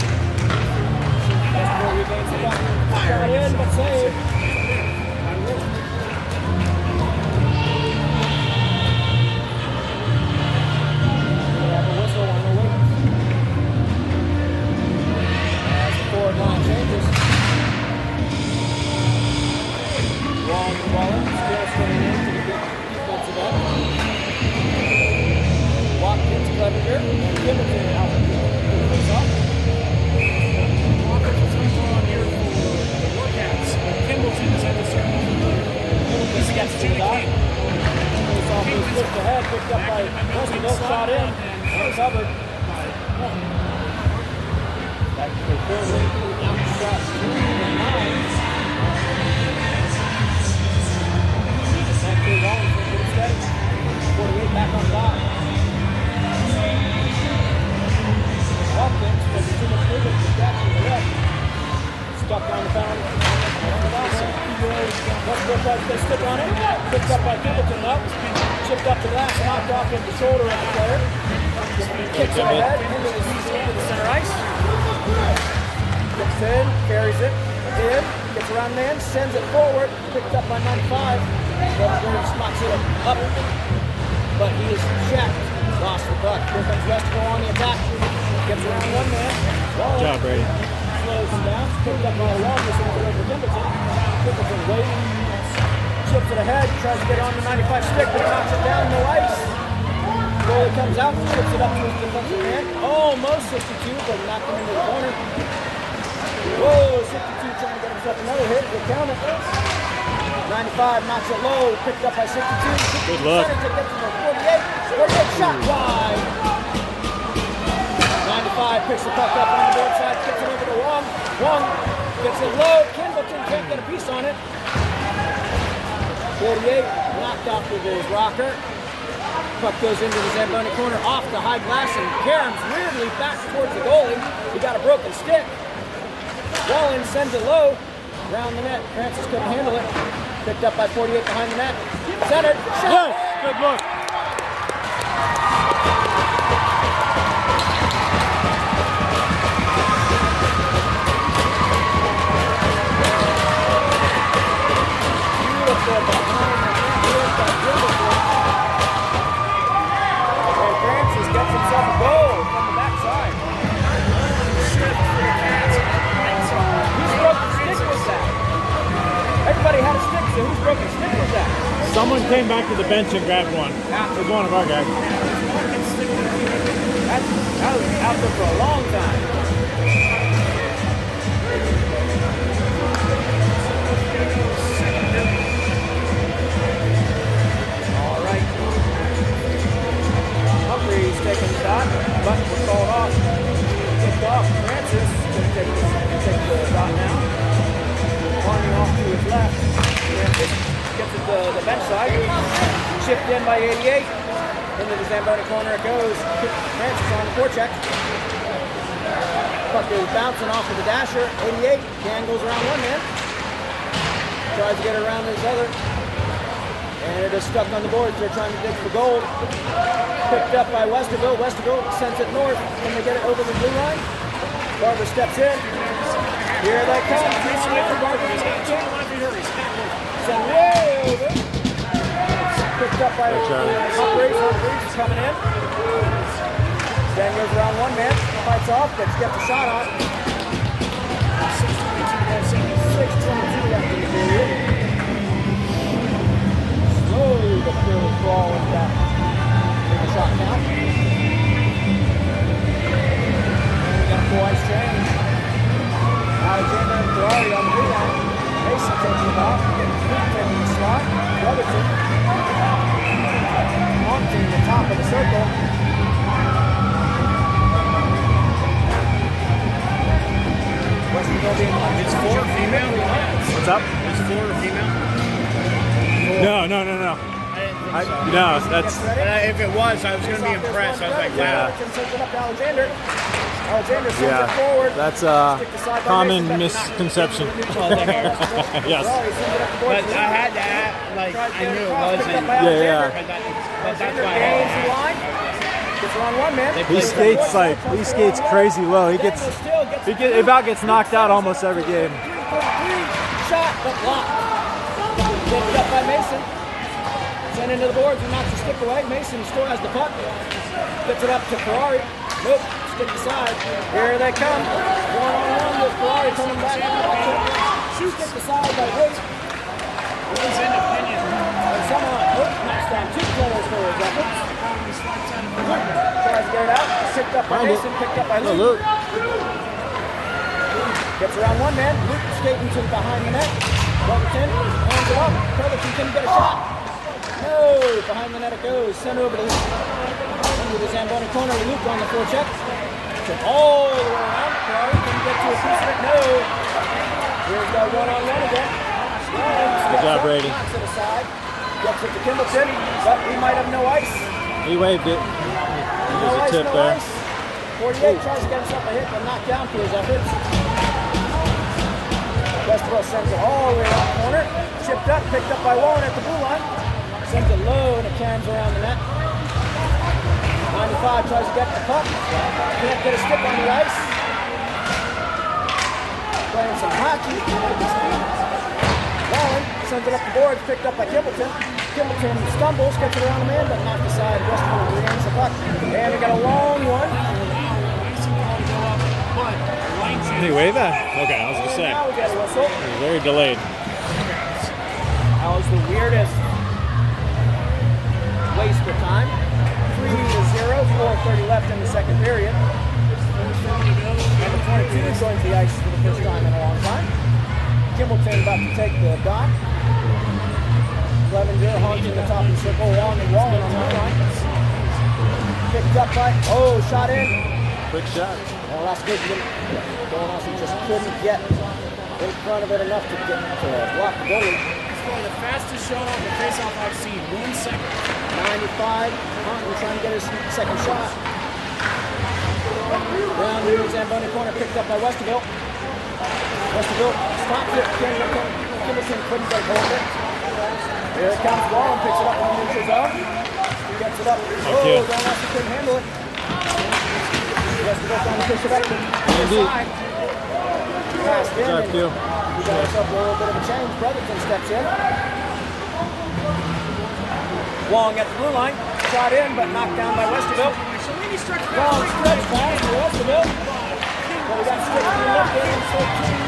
Westerville regains the puck. Shot in, but saved. We have a whistle on the wing. As the forward line changes. Long Wallen still staying into the defensive end. Watkins, Clevenger, and Kimbleton out for the face-off. Offensive central on here for the Warcats. Kimbleton is at the circle. Kimbleton gets to the dot. Face-off is flipped ahead, picked up by Westerville, shot in, and covered. Back to the corner. Shot 3-9. Back to Wallen for the steady. 48 back on top. Watkins was too much movement, distraction to the left. Stuck on the penalty. Westerville tries to get a stick on it. Picked up by Kimbleton though. Chipped up the glass, knocked off into the shoulder of the player. Kicks it ahead into the center ice. Gets in, carries it in, gets around man, sends it forward. Picked up by 95. Westerville smocks it up. But he is checked. Lost the puck. Here comes Westerville on the attack. Gets around one man. Good job, Brady. Slows him down. Picked up by a long distance over Kimbleton. Kimbleton waiting. Chips it ahead. Tries to get on the 95 stick, but knocks it down. No ice. Goalie comes out, shifts it up to his defensive man. Almost 62, but knocked him into the corner. Whoa, 62 trying to get himself another hit. Good counter. 95 knocks it low, picked up by 62. Good luck. Gets to the 48. 48 shot wide. 95 picks the puck up on the board side, kicks it over to Wong. Wong gets it low. Kimbleton can't get a piece on it. 48 knocked off with his rocker. Puck goes into the Zamboni corner off the high glass, and Karam's weirdly back towards the goalie. He got a broken stick. Wallen sends it low. Around the net. Francis couldn't handle it. Picked up by 48 behind the net. Centered. Shot. Yes, good look. Beautiful behind the net. Good by Kimbleton. And Francis gets himself a goal from the backside. Whose broken stick was that? Everybody had a stick, so whose broken stick was that? Someone came back to the bench and grabbed one. It was one of our guys. That was out there for a long time. All right. Humphrey's taking the dot. Button was called off. Kicked off. Francis going to take the dot now. Running off to his left. Francis gets it to the bench side. Chipped in by 88. Into the Zamboni corner it goes. Francis on the forecheck. Puck is bouncing off of the dasher. 88. Dan goes around one man. Tries to get around his other. And it is stuck on the boards. They're trying to dig for gold. Picked up by Westerville. Westerville sends it north. Can they get it over the blue line? Barber steps in. Here they come. Barber. Send way over. Picked up by Humphreys. Humphreys coming in. Dan goes around one man. Fights off. Gets the shot on. 6:22 left in the period. Slowly the field crawling back. Take a shot count. And we got a 4-ice change. Alexander and Ferrari on the rebound. Mason taking the ball. Taking the slot. Brotherton haunting the top of the circle. Westerville being on. It's 4 female. What's up? It's 4 female. No. No, that's. If it was, I was going to be impressed. I was like, wow. Alexander. Alexander sends it Yeah, forward. that's a common misconception. Yes. But I had to act like I knew it wasn't. Yeah. But that's why I Gains had the line. Gets around one man. He skates crazy low. He about gets knocked out almost every game. 3-3 shot, but blocked. Picked up by Mason. Sent into the boards and knocks the stick away. Mason still has the puck. Gets it up to Ferrari. Nope. Stick aside. Here they come. One-on-one with Ferrari coming back. Stick aside by Wood. Who's independent? And somehow Wood knocks down 2 players for his efforts. Wood tries to get it out. Picked up by Mason. Picked up by Luke. Gets around one man. Luke skating to behind the net. Brotherton hands it off. Brotherton can get a shot. No. Behind the net it goes. Sent over to Luke. Into the Zamboni corner. Luke on the forecheck. All the way around. Ferrari can get to a piece of it. No. Here's the one-on-one again. Good job, Brady. Knocks it aside. Gets it to Kimbleton, but he might have no ice. He waved it. No There's a ice, tip no there. ice. 48 tries to get himself a hit, but knocked down for his efforts. Westerville sends it all the way around the corner. Chipped up, picked up by Warren at the blue line. Sends it low and it cams around the net. 95 tries to get the puck. Can't get a stick on the ice. Playing some hockey with his feet. Warren sends it up the boards, picked up by Kimbleton. Kimbleton stumbles, gets it around the man, but knocked aside. Westerville regains the puck. And we got a long one. Did he wave that? Okay, I was gonna say. Now we got a whistle. It was very delayed. That was the weirdest waste of time. 3-0, 4:30 left in the second period. Number 22 joins the ice for the first time in a long time. Kimballton about to take the dot. Clevenger haunting the top of the circle, Long and Wallen on the line. Picked up by, shot in. Quick shot. Well, that's good. He just couldn't get in front of it enough to get to block the goalie. It's probably the fastest shot off the face-off I've seen. 1 second. 95, Haunton trying to get his second shot. Down to Zamboni corner, picked up by Westerville. Westerville stops it. Kimballton couldn't get hold of it. Here it comes, Wallen picks it up on the neutral zone. Gets it up. Don Wesley couldn't handle it. Westerville trying to push it up to the side. Passed in. He got himself a little bit of a change. Brotherton steps in. Wong at the blue line. Shot in, but knocked down by Westerville. Wong stretch pass to Westerville. Well, we got 16 left in and 14.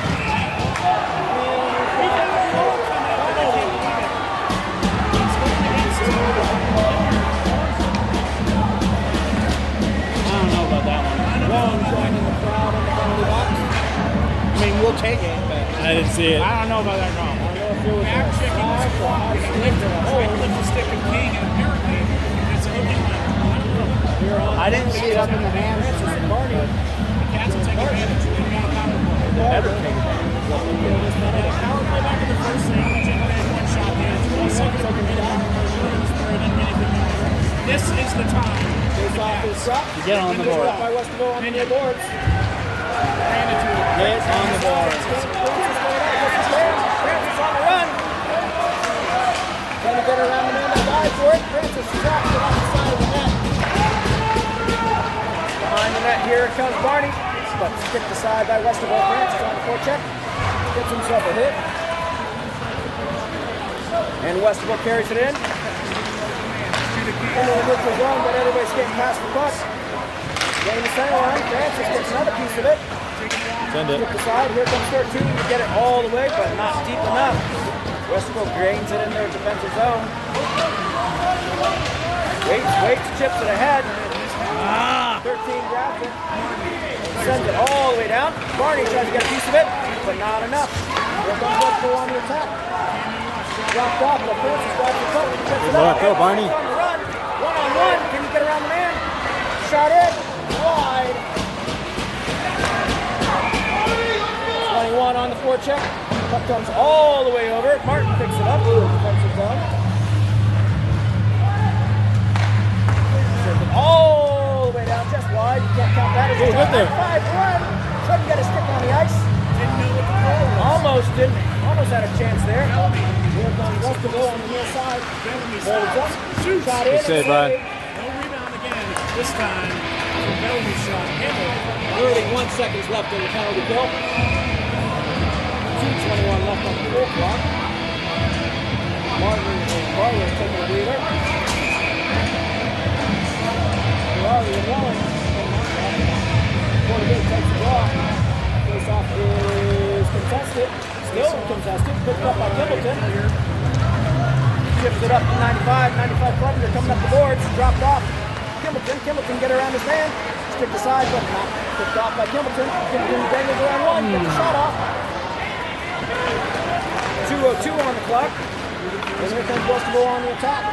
I don't know about that one. Wong joining the crowd in the penalty box. I mean, we'll take it, but I didn't see it. I don't know about that call. I don't know if it was Back checking the a squad. Lift the stick of King, and apparently it's looking like, I don't know. I didn't see it up in the hands. Barney. The Cats will take advantage. They've got a power play. Better take it. Power play back in the first thing. Virginia made 1 shot there. 12 seconds over minimum. This is the time. Face off is dropped. To get on the board. By Westerville on the near boards. Handed to it. Get on the board. Francis on the run. Trying to get around the man that died for it. Francis drops it off the side of the net. Behind the net here comes Barney. But skipped aside by Westerville. Francis on the forecheck. Gets himself a hit. And Westerville carries it in. Into the neutral zone, but everybody's getting past the puck. Getting the center line. Francis gets another piece of it. Send it. Skip aside. Here comes 13 to get it all the way, but not deep enough. Westerville drains it in their defensive zone. Waits, chips it ahead. 13 grabs it. Sends it all the way down. Barney tries to get a piece of it, but not enough. Here comes Westerville on the attack. Dropped off, but Francis grabs the puck. Gets it up. Go, Barney. On the run. 1-on-1. Can you get around the man? Shot in. Wide. 21 on the forecheck. Puck comes all the way over. Martin picks it up. Defensive zone. Sends it all the way down, just wide. You can't count that as a good there. 5-1. Couldn't get a stick on the ice. Didn't know what the call was. Almost didn't. Almost had a chance there. Here comes Westerville on the near side. Holds up. Shot in. Good save, Brian. No rebound again. This time, the Bellamy shot. Handled. 31 seconds left in the penalty kill. 2:21 left on the 4 clock. Martin and Barlow taking the leader. Ferrari and Wallen. 48 takes the draw. Face off is contested. Still contested. Picked up by Kimballton. Shifts it up to 95. 95 Clevenger coming up the boards. Dropped off. Kimballton get around his man. Stripped aside, but not picked off by Kimballton. Kimballton dangles around one. Gets the shot off. 2:02 on the clock. And here comes Westerville on the attack.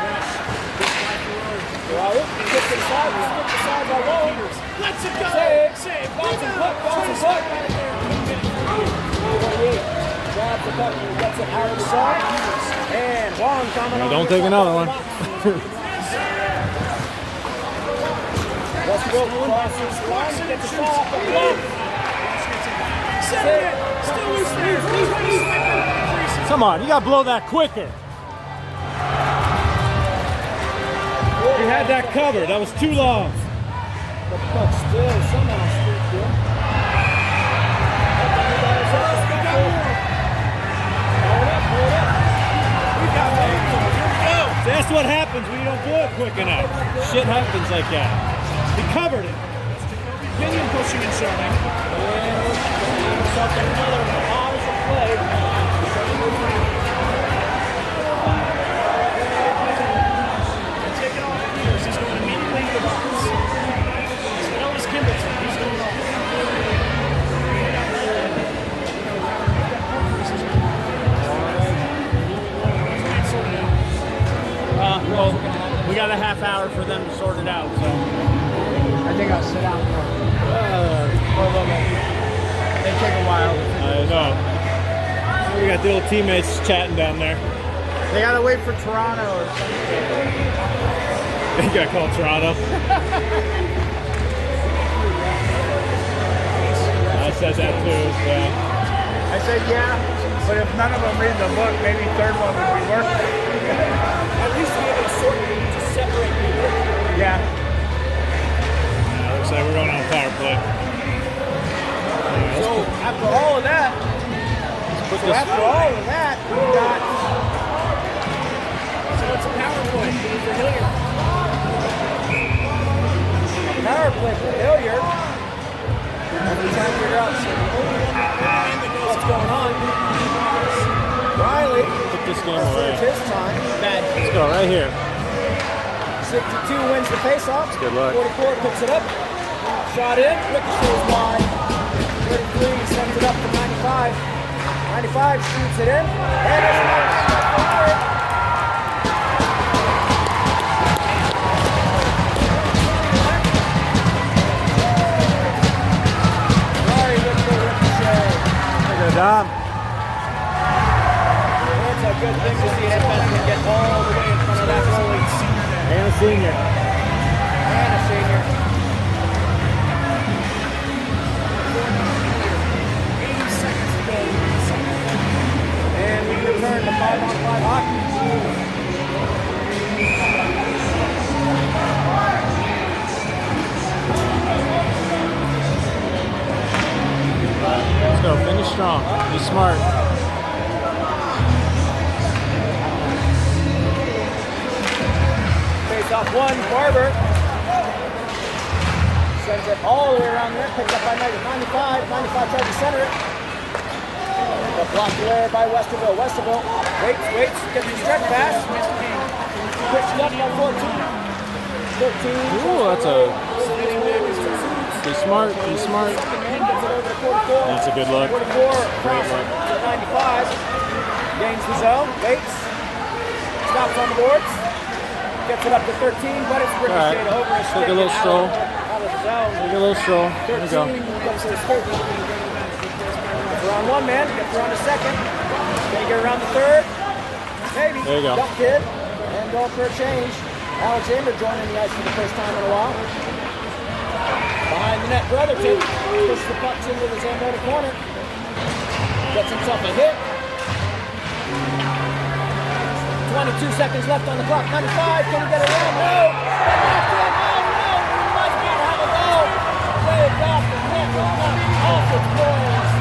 Ferrari gets to the side. Stripped aside by Wallen. Let's it go. Save. Bouncing puck. Grabs the puck and gets it out of the zone. And Wallen coming on. Don't take another one. Westerville crosses the line, gets the shot off the glove. Still loose there. Come on, you gotta blow that quicker. You had that covered. That was too long. The puck still somehow scooped in. That's what happens when you don't blow it quick enough. Shit happens like that. He covered it. Opinion pushing and shoving. Another pause of play. Take it off Peters. He's going immediately to the Well, we got a half hour for them to sort it out, so. I think I'll sit down for For a little bit. They take a while. I know. We got the old teammates chatting down there. They gotta wait for Toronto or something. They got called Toronto. I said that too, yeah. I said, yeah, but if none of them read the book, maybe third one would be worth it. At least be able to sort to separate people. Yeah. Looks like we're going on power play. So after all of that, we've got So it's a power play for Hilliard. power play for Hilliard. And we're trying to figure out what's going on. Riley Put this game served away. his time. Let's go right here. 62 wins the faceoff. Good luck. 44 picks it up. Shot in. Ricochets wide. 33 sends it up to 95. 95 shoots it in. And it's Ferrari with the ricochet. Good job. It's a good thing to see Edmonton get all the way in front of that goalie. And a senior. And a senior. 80 seconds to go. And we return to 5-on-5 hockey. Let's go. Finish strong. Be smart. Face off one, Barber. Sends it all the way around there. Picked up by 95. 95 tries to center it. The block there by Westerville. Westerville waits, gets the stretch pass. Pushed up by 14. 13. Ooh, that's a. Be smart. Be smart. That's a good look. 44 crosses to 95. Gains the zone. Waits. Stops on the boards. Gets it up to 13, but it's ricocheted All right. over his Take a stick little and stroll. out of the zone. Take a little stroll. There we 13 go. comes to his third. Gets around one man, gets around a second. Gonna get around the third. Maybe. There you go. Dump kid. And going for a change. Alexander joining the ice for the first time in a while. Behind the net, Brotherton pushes the pucks into the Zamboni corner. Gets himself a hit. 22 seconds left on the clock. 95, can he get it in? No! Oh, no! We must not have a goal! Waved off the net, off its boys.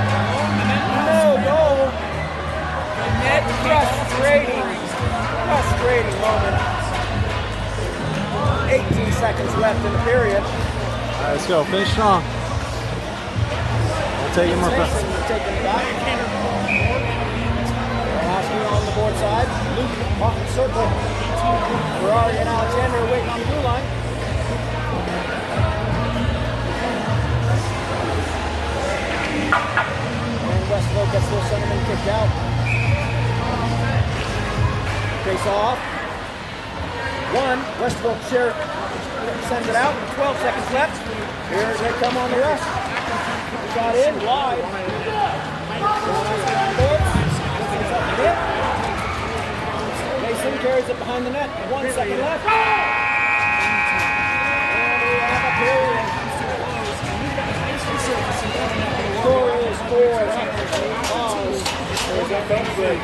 No goal. Net frustrating moment. 18 seconds left in the period. All right, let's go. Finish strong. I'll take you more Mason fast. taking it back. Oscar on the board side. Luke off the circle. Ferrari and Alexander waiting on the blue line. And Westville gets their centerman kicked out. Face off. One. Westville sends it out. 12 seconds left. Here they come on the rush. Shot in, wide. Mason carries it behind the net. 1 second left. And we have a period. Score is 4. There's that bench break.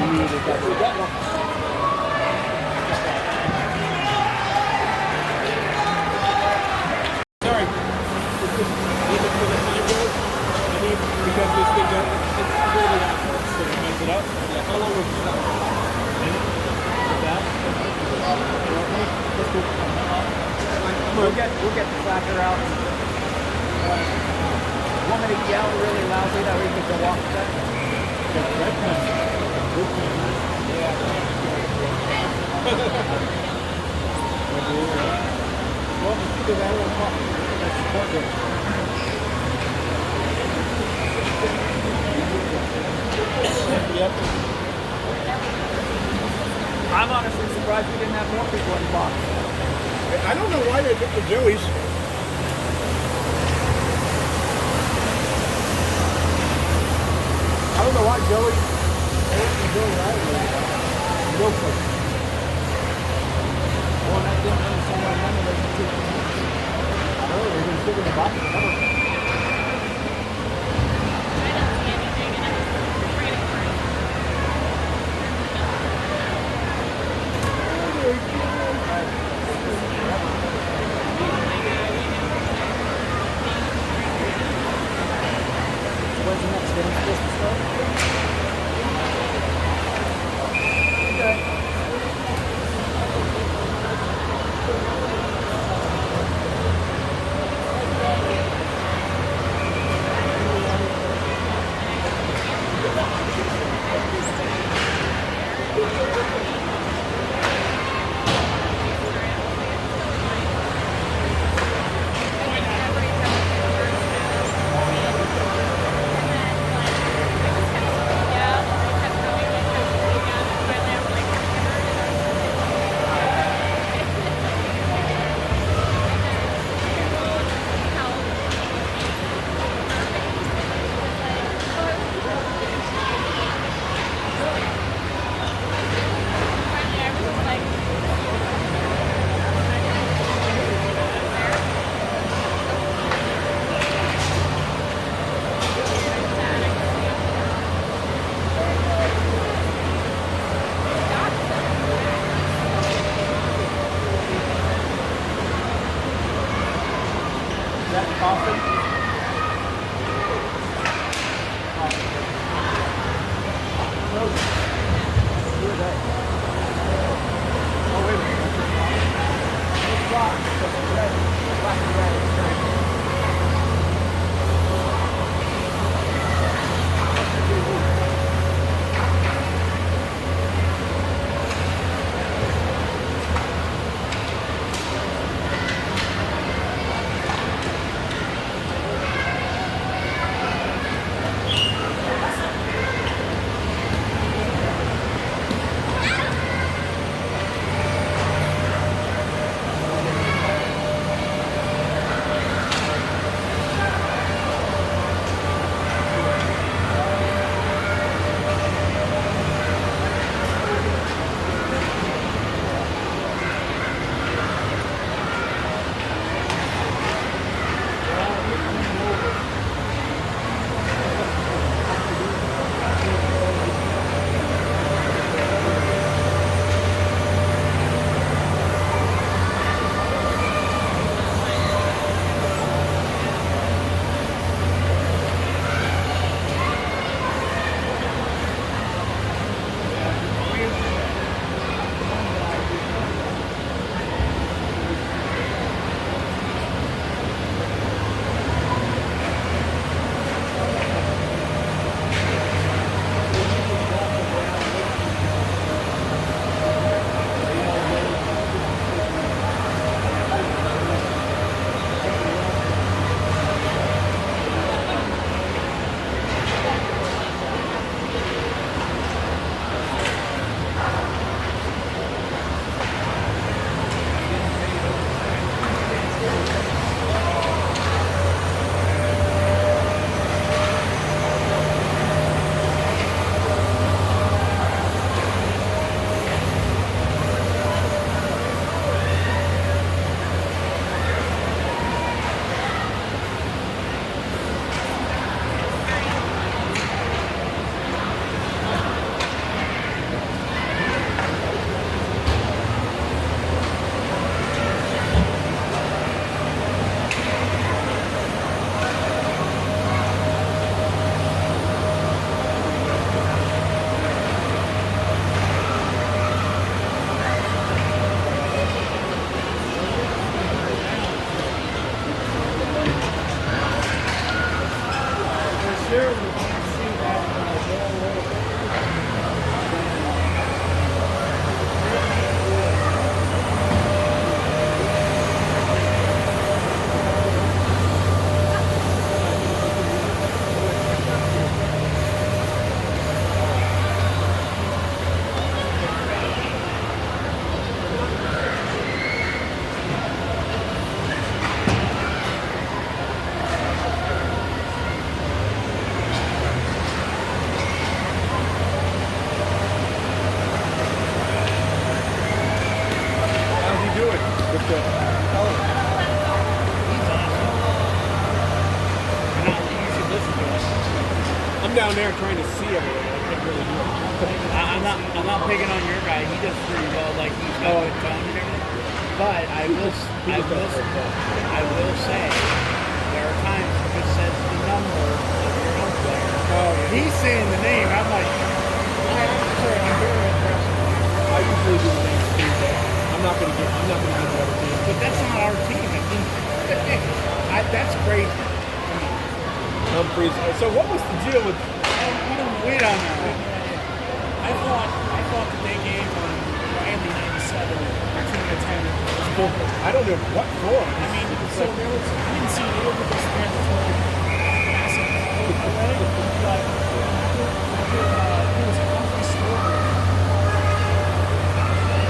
We got one. Because this thing it's really not so it makes it up. How long was it up? We'll get the clacker out. Want me to yell really loudly that we can go off the Yep. I'm honestly surprised we didn't have more people in the box. I don't know why they picked the Joeys. I don't know why Joey. Joey Riley. No place. Well, that didn't really sound like none of those two. Oh, they've been sitting in the box forever. When's the next game supposed to start? Okay. Is that coffee? Oh, wait a minute. It's black. It's red. Black and red. It's red. I'm down there trying to see everything. I can't really do it. I'm not picking on your guy. He does pretty well. Like he's got good tone and everything. But I will say there are times he just says the number of your own player. Oh, yeah. He's saying the name. I'm like, I'm very impressed. I usually do the name too, but I'm not gonna get the other team. But that's not our team. I mean, that's crazy. Humphreys. So what was the deal with? We don't know. I thought that they gave Riley 97 or 210. I don't know what for. I mean, so there was, I didn't see it because they had to massive away, but it was a Humphrey story.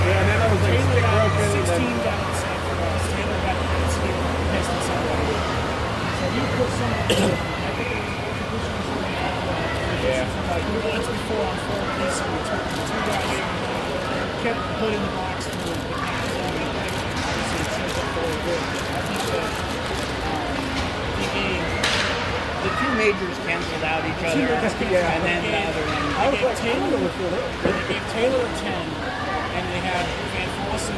Yeah, and then I was like Taylor stick got broken, and 16 then got upset for us. Taylor got upset pissed at somebody. So you put someone, I think it was once before on 4 piece, and we took the 2 guys kept put in the box for the pass. Obviously, it seems like they were good. I think that the game, The two majors canceled out each other, Yeah. and then the other one. I was like, Taylor was still there. they gave Taylor a 10, and they had Van Fossen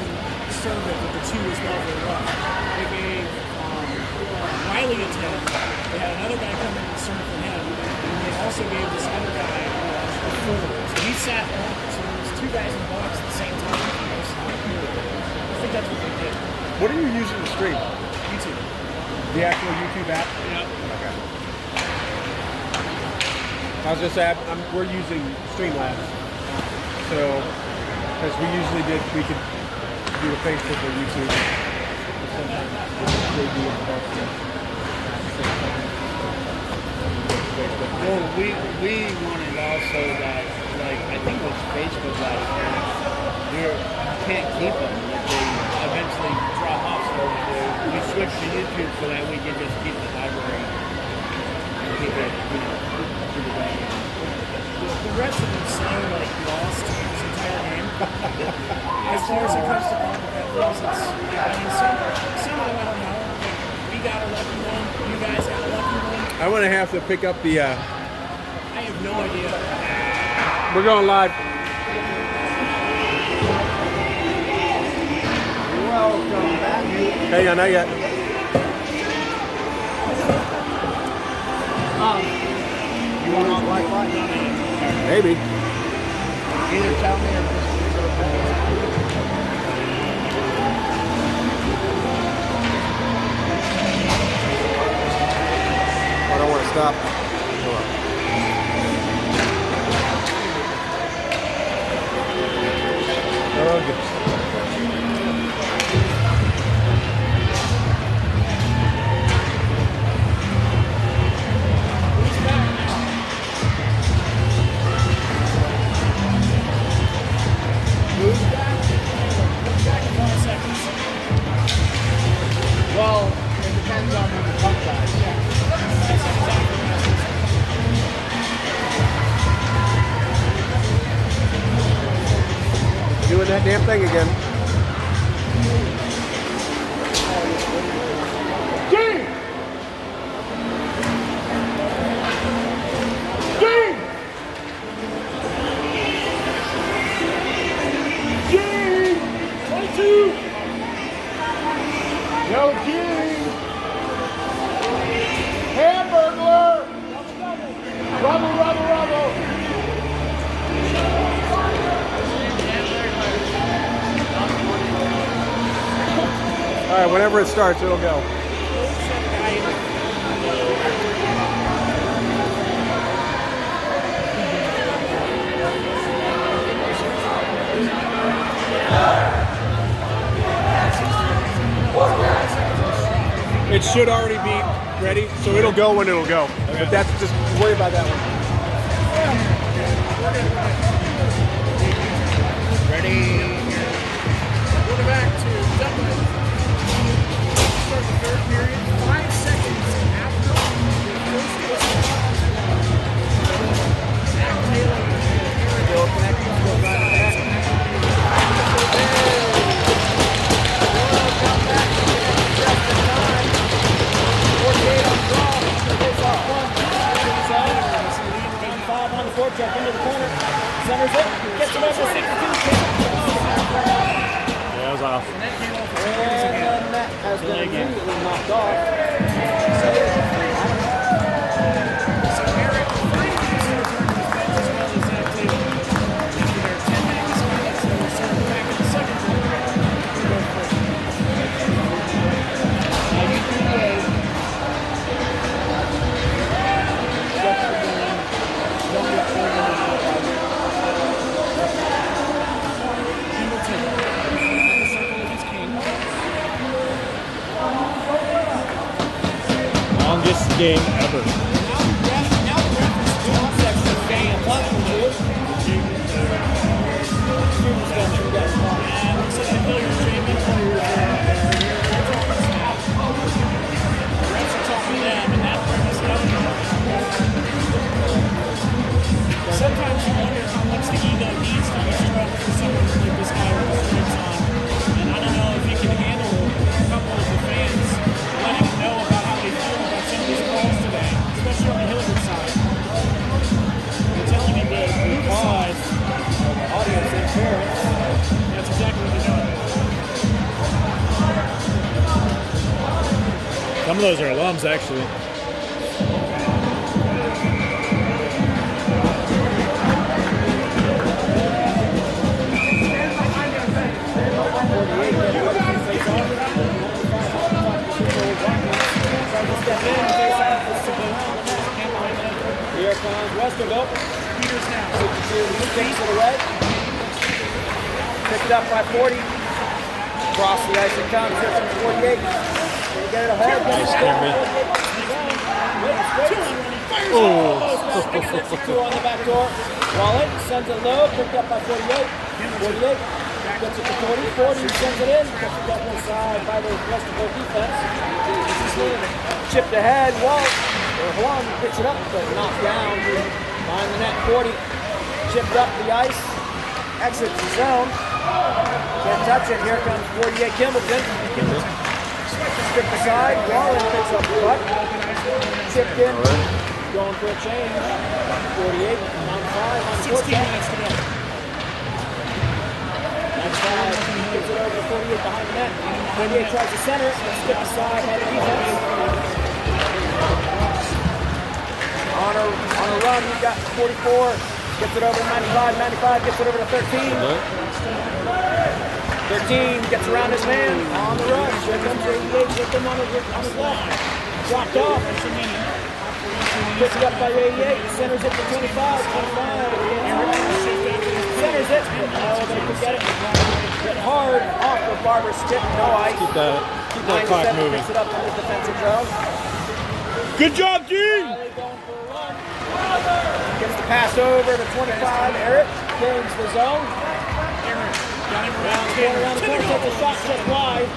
serve it with the 2 as well for the left. They gave Riley a 10. They had another guy come in and serve for him, and they also gave this other guy a 4. So he sat on. So there was 2 guys in the box at the same time. I think that's what they did. What are you using to stream? YouTube. The actual YouTube app? Yep. Okay. I was just saying, we're using Streamlabs. So, as we usually did, we could do a Facebook or YouTube. Sometimes they do it both at the same time. Well, we wanted also that, like, I think it was Facebook last year. We can't keep them. They eventually drop off, so we switched to YouTube so that we can just keep the library and keep it, keep it going. The rest of them so like lost this entire game. As far as it comes to all the Red it's, I mean, some of them I don't know. Like, we got a lucky one. You guys got a lucky one. I'm going to have to pick up the... I have no idea. We're going live. Welcome back. Hang on, not yet. You want on Wi-Fi? Maybe. Either tell me or I don't want to stop. Hold on. well, it depends on when the puck dies. Doing that damn thing again. Game! Game! Game! 22! Yo, King! Hamburglar! Rubble, rubble, rubble! All right, whenever it starts, it'll go. It should already be ready, so it'll go when it'll go. Okay. But that's just worry about that one. Ready? Quarterback to Dublin. Start the third period. 5 seconds after the first whistle. Zach Taylor still connecting to the back. Come back to connect just in time. 48 on draw. It's off one. It's out. It's a lead check into the corner. Centers it. Gets it over 62. Yeah, that was off. And that has been immediately knocked off. So Eric finally gets to return to his bench as well as that table. After their 10-minute disconnect, so we're sort of back in the second quarter. Now you do know don't get Hamilton at the circle with his king. Longest game ever. Now the ref is doing section fan platform to it. And looks like the Hilliard Jamie players are out there. The refs are talking to them, and that brings it up. Sometimes you wonder how much the ego needs to be stroked for someone like this guy with the stripes on. And I don't know if he can handle a couple of the fans letting him know about how they feel about some of these calls today, especially on the Hilliard side. They're telling him to move aside. Audience interference. That's exactly what they're doing. Some of those are alums, actually. Here comes Westerville. Peters now. 62 takes it away. Picked up by 40. Across the ice it comes. Here comes 48. They get it ahead. Two on the back door. Wallet sends it low. Picked up by 48. 48. Gets it to 40. 40 sends it in. Gets it up inside by the Westerville defense. Chipped ahead. Juan picks it up, but knocked down behind the net. 40. Chipped up the ice. Exits the zone. Can't touch it. Here comes 48 Kimbleton. Stripped aside. Wallen picks up the puck. Chipped in. Going for a change. 48 on 5 on 16 minutes to go. 95 gets it over to 48 behind the net. 48 tries to center it. Stripped aside by the defense. On a run, we got 44. Gets it over to 95. 95 gets it over to 13. 13 gets around his man on the run. Here comes 88 with him on his left. Dropped off. Picked up by 88. Centers it to 25. 25. Centers it. Oh, they could get it. Get hard off of Barber's stick. No ice. Keep that clock moving. Picks it up in the defensive zone. Good job, Gene! Going for a run. Gets the pass over to 25. Eric gains the zone. Got him Around the corner, takes a shot just wide.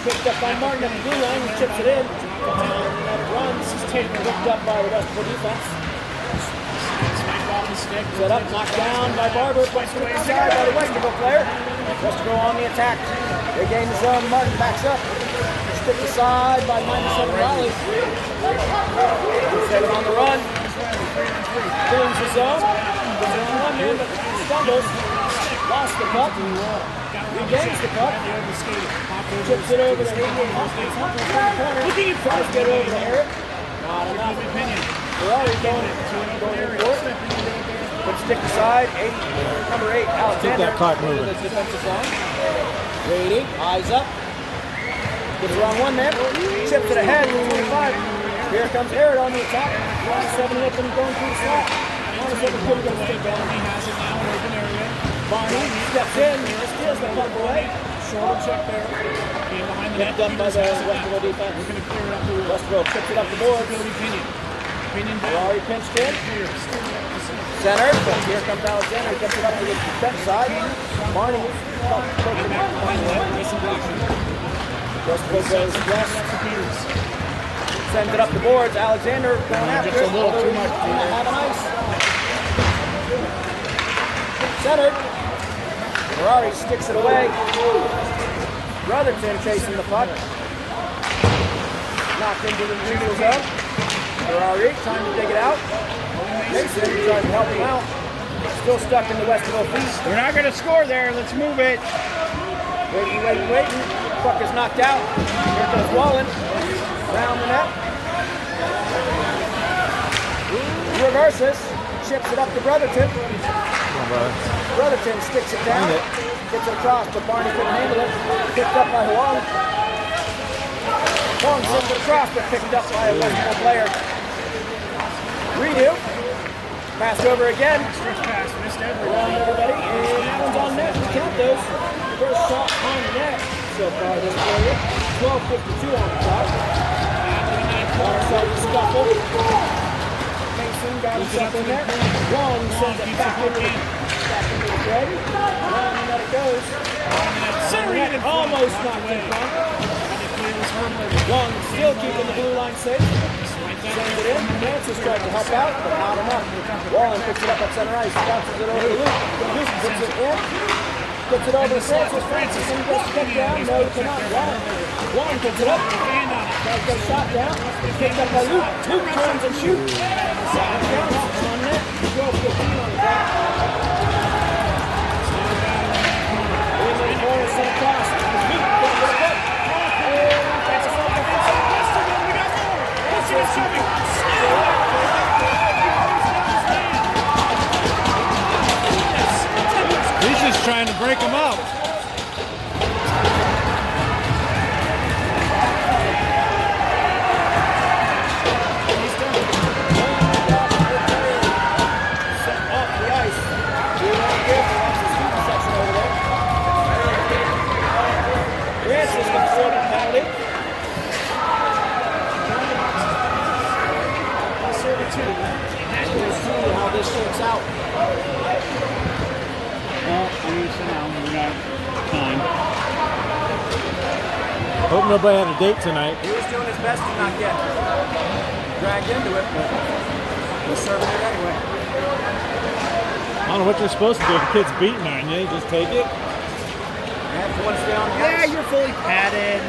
Picked up by Martin at the blue line. He chips it in. And runs. Picked up by the Westerville defense. Smacked off his stick. Set up, knocked down by Barber. Puts it inside by the Westerville player. Westerville on the attack. They gain the zone. Martin backs up. Stick aside by 97 Riley. 7 on the run. Gains the zone. There's one man that stumbles. Lost the puck. Regains the puck. Chips it over to corner. Tries to get it over to Eric. Not enough. Ferrari going for it. But stick aside. Number 8, Alexander. Keep that clock moving. The defensive zone. Waiting. Eyes up. Gets around one man. Chips it ahead. 25. Here comes Eric on the attack. 7 open going through the slot. 1-7 couldn't get a stick down. He has it now in open area. Barney steps in, steals the puck away. Shoulder check there. Came behind the net. Picked up by the Westerville defense. We're going to clear it up the wall. Westerville picks it up the board. It's going to be Pinion. Pinion down. Ferrari pinched in. Center, but here comes Alexander. Gets it up to the defense side. Barney taking it behind the net. Westerville goes west. Sends it up the boards. Alexander going after it. Just a little too much. Have an ice. Centered. Ferrari sticks it away. Brotherton chasing the puck. Knocked into the neutral zone. Ferrari, time to dig it out. Mason tries to help him out. Still stuck in the Westerville feet. We're not going to score there. Let's move it. Waiting. Puck is knocked out. Here comes Wallen. Round the net. Reverses. Chips it up to Brotherton. Brotherton sticks it down. Gets it across, but Barney couldn't handle it. Picked up by Huang. Huang sends it across, but picked up by a Westerville player. Redo. Passed over again. Stretch pass, missed everything. Around everybody. And that one's on net. We count those. First shot on net so far this period. 12:52 on the clock. Got ourselves a scuffle. Mason got himself in there. Long sends it back into the fray. Long net it goes. Center net almost knocked in front. Long still keeping the blue line safe. Sends it in. Francis tried to help out, but not enough. Wallen picks it up at center ice. Bounces it over to Luke. Luke puts it in. Gets it over to Francis. Francis and gets stuck down. No, he cannot. Wallen picks it up. Tries to get a shot down. Picked up by Luke. Luke turns and shoots. Second down. On net. 12:15 on the clock. In the corner, sent across. Luke goes to the puck. He's just trying to break them up. Sent off the ice. Francis gets a penalty. We'll see how this shakes out. Well, I mean, so now we got time. Hope nobody had a date tonight. He was doing his best to not get dragged into it, but he's serving it anyway. I don't know what you're supposed to do if a kid's beating on you. You just take it. And if you want to stay on the Yeah, ice, you're fully padded.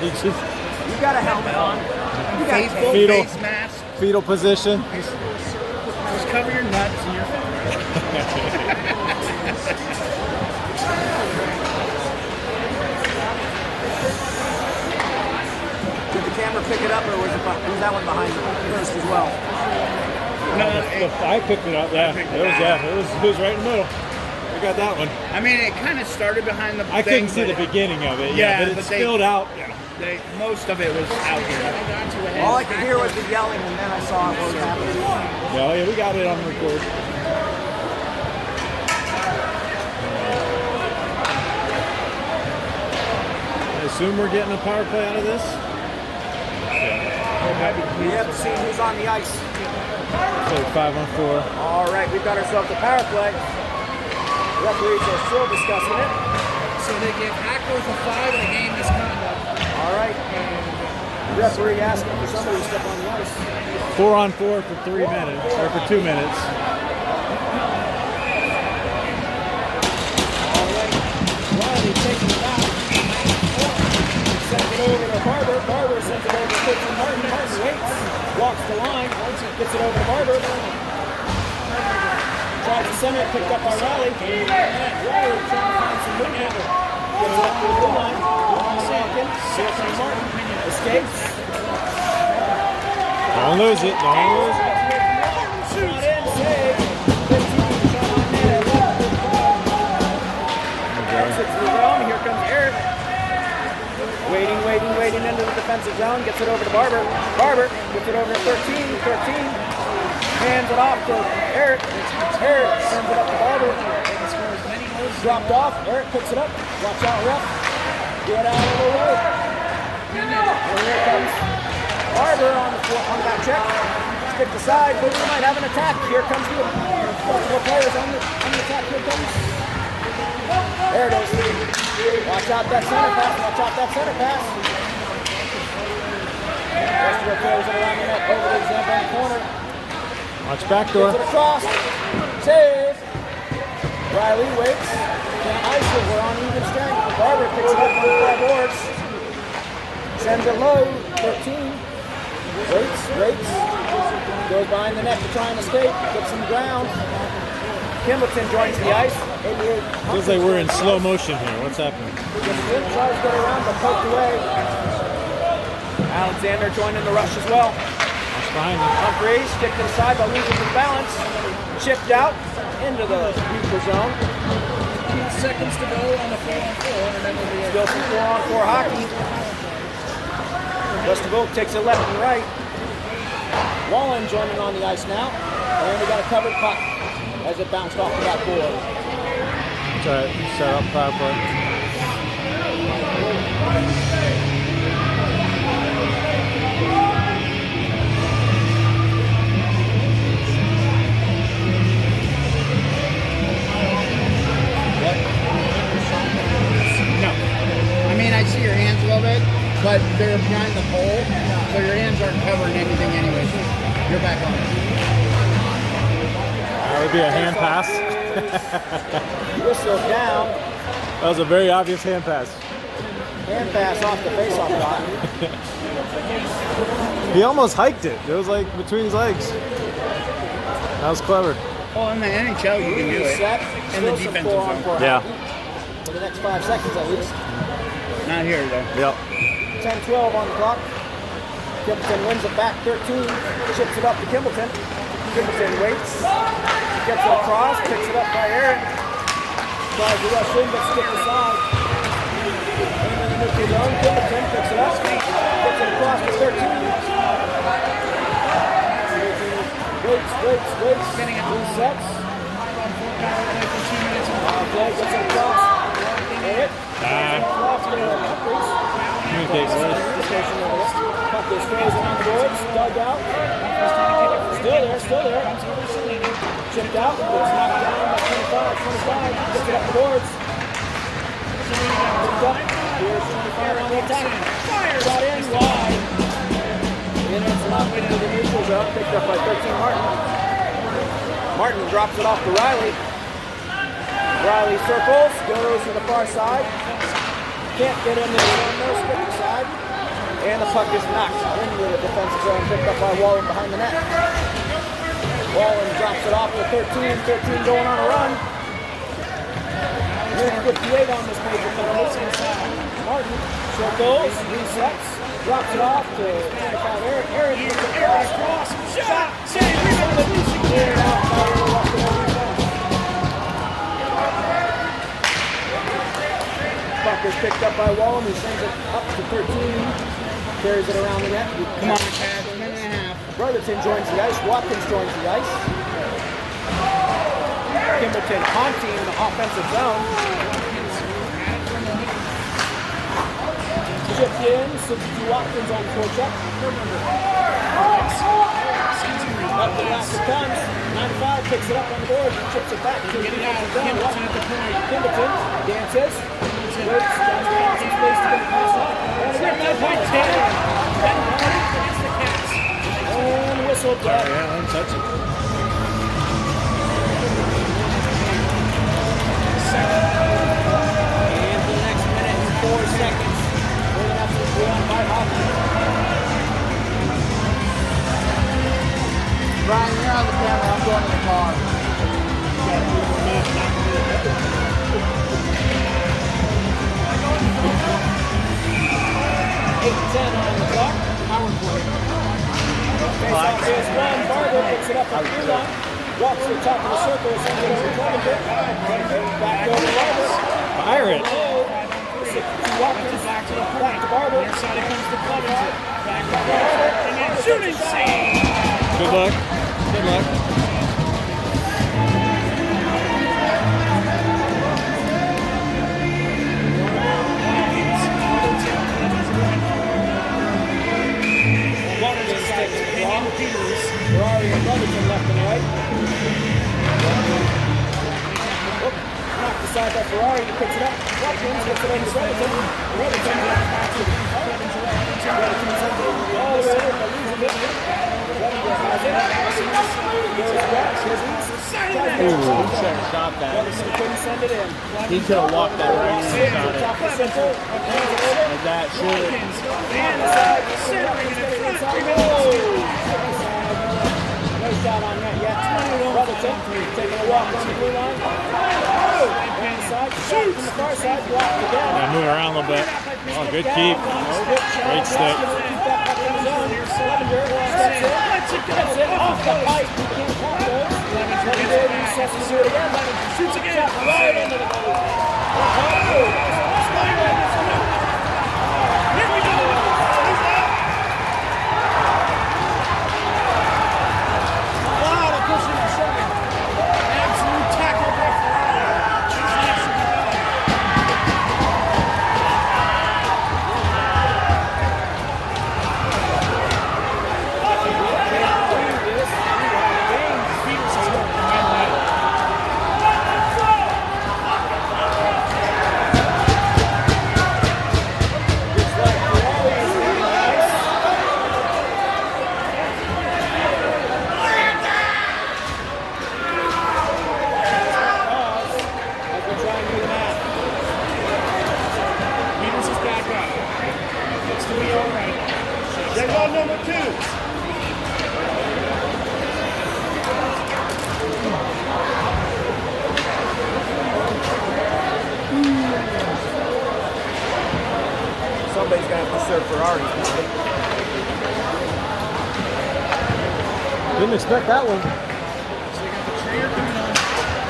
You just you got a helmet on. You got Faithful tape. Fetal. face mask. fetal position. Just cover your nuts and you're fine. Did the camera pick it up, or was that one behind you first as well? No, I picked it up. Yeah, it was right in the middle. I got that one. I mean, it kind of started behind the I thing, couldn't see but the beginning of it. Yeah, but it but spilled out. most of it was out here. All I could hear was the yelling, and then I saw what was happening. Yeah, we got it on record. I assume we're getting a power play out of this. We have to see who's on the ice. So 5-on-4. All right, we've got ourselves a power play. Referees are still discussing it. So they give Hackworth a 5 and a game misconduct. All right. Referee asking for somebody to step on the ice. 4-on-4 for 3 minutes, or for 2 minutes. All right. Riley taking it out. Sends it over to Barber. Barber sends it over to Martin. Martin waits. Walks the line. Gets it over to Barber. Tries to center it. Picked up by Riley. Riley trying to find some movement. Gets it up to the blue line. Second. Martin escapes. Don't lose it. Don't lose it. Shot in. Save. 15. Shot on net. Exits the zone. Here comes Eric. Waiting into the defensive zone. Gets it over to Barber. Barber gets it over to 13. 13. Hands it off to Eric. Eric sends it up to Barber. Dropped off. Eric picks it up. Watch out, ref. Get out of the way. And here comes Barber on the back check. Stick aside. But we might have an attack. Here comes the multiple players on the attack. Here comes. There it is. Watch out that center pass. Watch out that center pass. Westerville players around the net. Over to the Zamboni corner. Watch backdoor. Gets it across. Save. Riley waits. Can't ice it. We're on even strength. Barber picks it up on the fly boards. Sends it low. 13. Waits. Goes behind the net to try and escape. Gets some ground. Kimbleton joins the ice. 88. Feels like we're in slow motion here. What's happening? Gets in, tries to get around, but poked away. Alexander joining the rush as well. That's behind him. Humphreys kicked inside but losing his balance. Chipped out into the neutral zone. 15 seconds to go on the 4-on-4, and then we'll be Still some 4-on-4 hockey. Westerville takes it left and right. Wallen joining on the ice now. And we got a covered puck as it bounced off the backboard. It's all right. Set up power play. No. I mean, I see your hands a little bit, but they're behind the pole, so your hands aren't covering anything anyway. You're back on. That would be a hand pass. Whistle down. That was a very obvious hand pass. Hand pass off the face-off dot. He almost hiked it. It was like between his legs. That was clever. Well, in the NHL, you can do it. Set. In the Still some defensive 4-on-4 Yeah. hockey for the next 5 seconds at least. Not here, though. Yep. 10-12 on the clock. Kimbleton wins it back 13. Chips it up to Kimbleton. Kimbleton waits. Gets it across. Picks it up by Eric. Tries to rush in but skips aside. Into the neutral zone. Kimbleton picks it up. Gets it across to 13. Waits. Spinning it. Resets. 5-on-4 for 2 minutes. Play gets it across. Eric. Communicate, boys. Puck is frozen on the boards. Dug out. Still there. Chipped out. Gets knocked down by 25. Gets it up the boards. Picked up. Here's 25 on the attack. Shot in wide. And it's not into the neutral zone. Picked up by 13 Martin. Martin drops it off to Riley. Riley circles, goes to the far side. Can't get into the zone, no sticky side. And the puck is knocked into the defensive zone, picked up by Wallen behind the net. Wallen drops it off to 13. 13 going on a run. Minute 58 on this major penalty. Martin circles, resets, drops it off to 25 Eric. Eric Cross. Shot. Save. Rebound. cleared out by the left of the puck is picked up by Wallen, who sends it up to 13. Carries it around the net. Come on, Chad. Minute and a half. Brotherton joins the ice. Watkins joins the ice. Kimbleton haunting the offensive zone. Chipped in. 62 Watkins on the forecheck. Up the back it comes. 95 picks it up on the board. Chips it back. Getting out of Kimbleton at the point. Kimbleton dances. Waits. Tries to find some space to get the pass off. And whistle dead. Yeah, untouch it. And for the next minute and 4 seconds, we're going to have to go on by hockey. Brian, you're on the camera. I'm going to the car. 8-10 on the clock. Power play. Face-off is one. Barber picks it up on Furlong. Walks to the top of the circle. Sends it over to Clevenger. Back over to Barber. Fire it. Watkins back to Barber. Near side it comes to Clevenger. Back to Barber. And then shooting save. Good luck. Good luck. Ferrari and Brotherton left and right. Knocked aside by Ferrari, he picks it up. Watkins gets it over to Brotherton. Brotherton back to Brotherton sends it all the way over, but loses it. Brotherton has it. Goes back, Stop that. Brotherton couldn't send it in. He could have walked that right in and shot it. Top of the center. Like that, shoot it. And centering it in front. Oh! missed out on that yet. Brotherton taking a walk on the blue line. Down the side, shot from the far side, blocked again. Yeah, move around a little bit. Oh, good keep. Great stick. Keep that puck in the zone. Clevenger steps in. That's it. Off the pipe. He can't count those. Clevenger resets to do it again. Shoots again. Shot right into the goal. Here we go. Wow, the cushion is showing. Absolute tackle by Ferrari. Peters is back up. Looks to be all right. They got number 2. Somebody's going to have to serve Ferrari. Didn't expect that one. So they got the Trier coming on.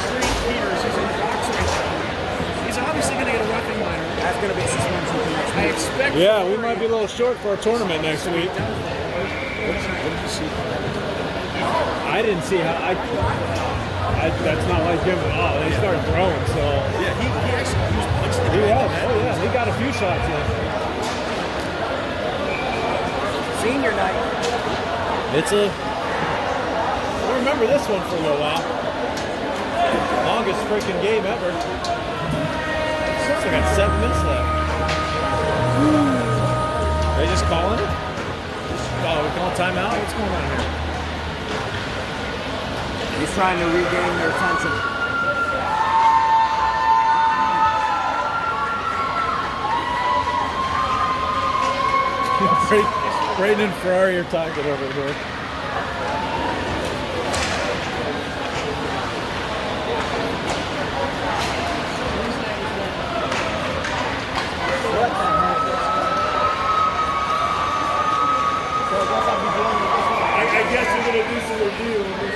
Tree Peters, he's in the box right now. He's obviously going to get a roughing liner. That's going to be a suspension for next I week. expect. Yeah, we might be a little short for a tournament next week. What did you see? I didn't see how that's not like him at all. They started throwing, so Yeah, he actually used punch the he has. Oh yeah, he got a few shots in. Senior night. It's a. I remember this one for a little while. Longest freaking game ever. So I got 7 minutes left. They just calling it? Oh, we calling timeout? What's going on here? He's trying to regain their attention. Braden and Ferrari are talking over here. I guess we're going to do some review on this.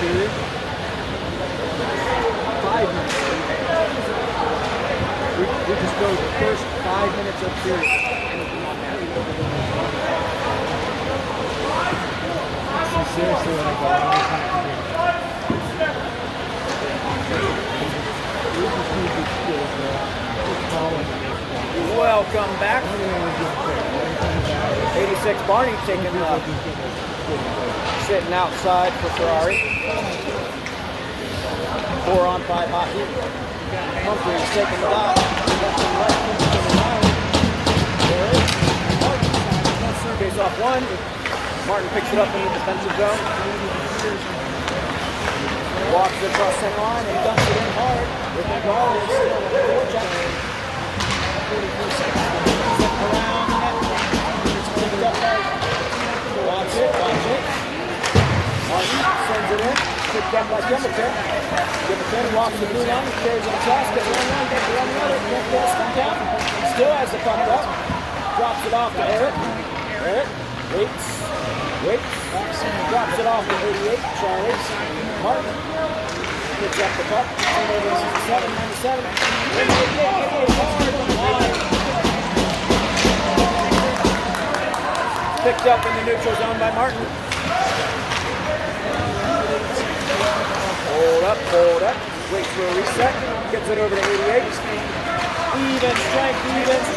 period. 5 minutes. We just go the first 5 minutes of period. Seriously, like a long time. Welcome back. 86 Barney taking sitting outside for Ferrari. 4-on-5 hockey. Humphrey's taking the dot. Face off one. Martin picks it up in the defensive zone. Walks it across center line and dumps it in hard. With the guard is still in the forecheck. Around the net. It's picked up by. Watch it. Martin sends it in. Picked up by Gimmelton. Gimmelton walks the blue line, carries it across, gets one line, gets the other, can't get a stunt out. Still has the puck up. Drops it off to Eric. Eric waits. Drops it off to 88, Charlie. Martin picks up the puck. 97, 97. 88, hard on the line. Picked up in the neutral zone by Martin. Hold up. Waits for a reset. Gets it over to 88. Even strength. Here's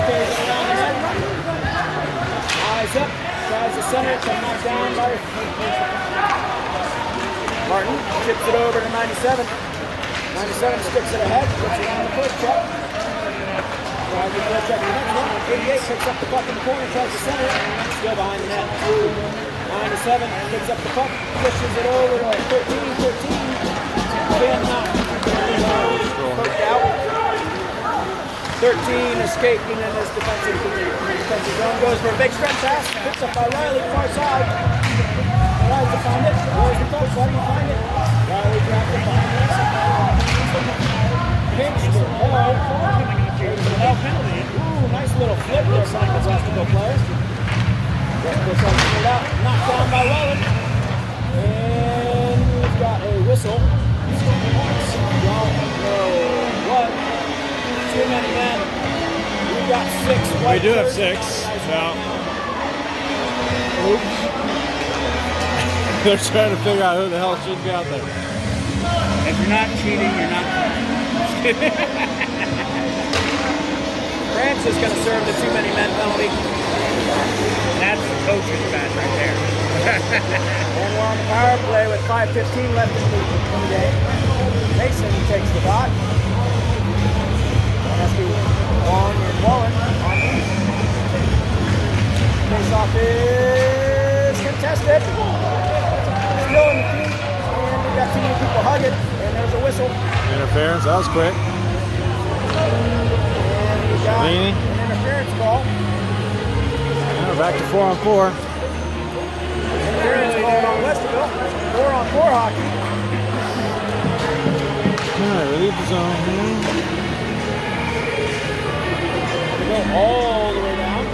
carries it around the net. Eyes up. Tries the center. Knocked down by Martin. Chips it over to 97. 97 sticks it ahead. Gets it on the first check. Tries the first check. The next one. 88 picks up the puck in the corner. Tries the center. Still behind the net. 97 picks up the puck, pushes it over to 13. Again, poked out. 13 escaping in this defensive zone. Goes for a big stretch pass. Picks up by Riley, far side. Tries to find it. Where's the coach? Why do you find it? Riley dropped it behind it. Pinch the ball. Ooh, nice little flip there from the basketball players. Out, knocked down by Welland. And we've got a whistle. Don't know what. Too many men. We've got 6. We do have 6. So. Oops. They're trying to figure out who the hell should be out there. If you're not cheating, you're not cheating. France is going to serve the too many men penalty. That's the coach's badge right there. And we're on the power play with 5:15 left in the game. Mason takes the dot. That's Long and Wallen on me. Face-off is contested. Still in the feet. And we got too many people hugging. And there's a whistle. Interference, that was quick. And we got Leaning. an interference call. Now back to 4-on-4. Interference called on Westerville. 4-on-4 hockey. Alright, relieve the zone. We go all the way down.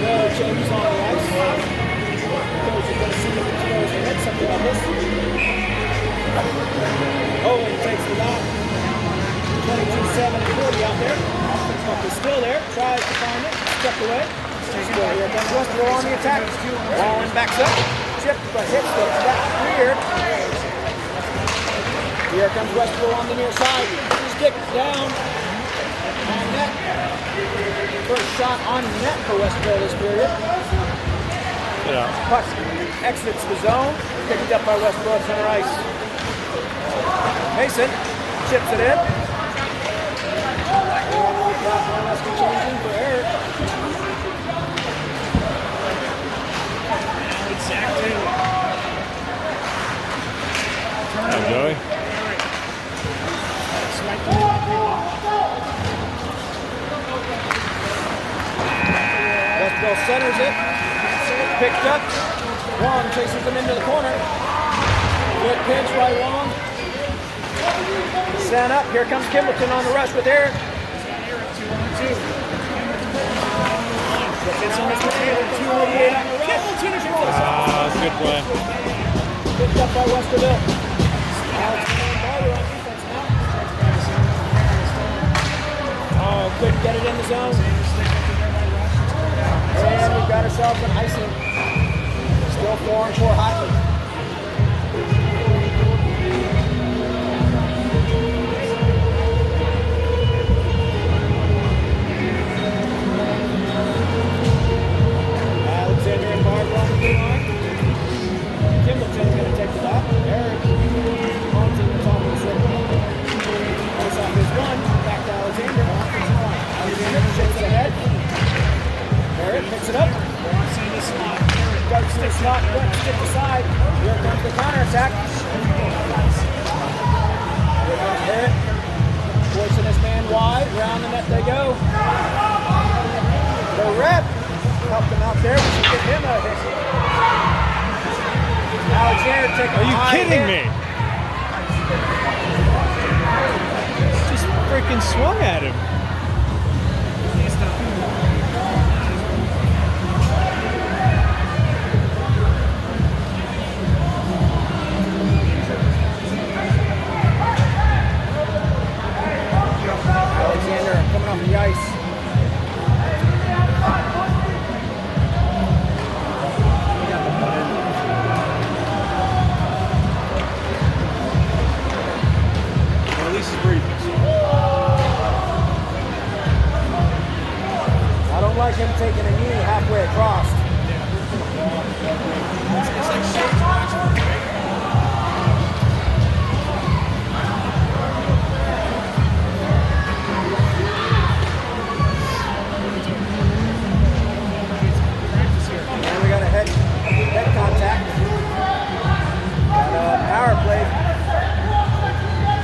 No changes on the ice. Coach is going to see if the players can hit something like this. Owen takes the dot. 22-7-40 out there. Puck is still there. Tries to find it. Stepped away. Still here comes Westerville on the attack. Wallen backs up. Chipped, but hits the back. Weird. Here comes Westerville on the near side. Stick down. On net. First shot on net for Westerville this period. Yeah. Puck exits the zone. Picked up by Westerville at center ice. Mason chips it in. And we've got one less changing for Eric. Joey. Westerville centers it. Picked up. Wong chases him into the corner. Good pinch by Wong. Sent up. Here comes Kimbleton on the rush with Eric. Kimbleton is rolling. play. Picked up by Westerville. Alexander and Barber on defense now. Oh, couldn't get it in the zone. And we've got ourselves an icing. Still 4-on-4 hockey. Alexander and Barber on the blue line. Kimballton's going to take the dot. Eric on to the top of the circle. Goes off his one. Back to Alexander. Alexander shakes it ahead. Barrett picks it up. Darts to the slot. Went stick aside. Here comes the counterattack. Here comes Barrett. Forcing this man wide. Round the net they go. The ref helped him out there. We should give him a hit. Alexander taking Are you a high kidding hit. me? Just freaking swung at him. Alexander coming off the ice. At least he's breathing. I don't like him taking a knee halfway across. It's like shades of Oxford, right? And we got a head contact. Got a power play.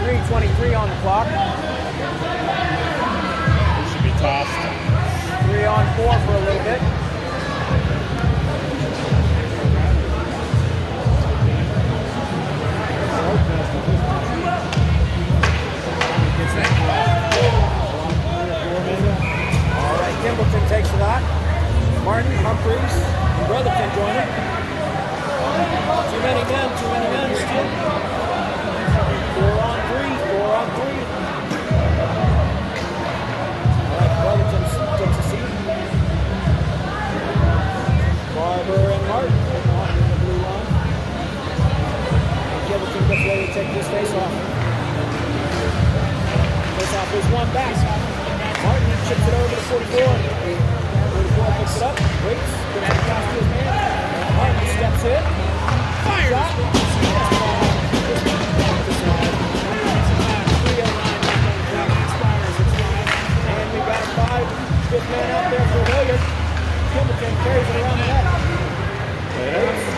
3:23 on the clock. He should be tossed. 3-on-4 for a little bit. All right, Kimballton takes the lot. Martin, Humphreys, and Brotherton join him. Too many men still. 4-on-3. All right, Brotherton takes a seat. Barber and Martin on the blue line. And Kimballton gets ready to take this face-off. Face-off is one back. Martin chips it over to 44. 44 picks it up, waits, gets it across to his man. Martin steps in. Fire! Shot. And we've got a 5-fifth man out there for Hilliard. Kimballton carries it around the net.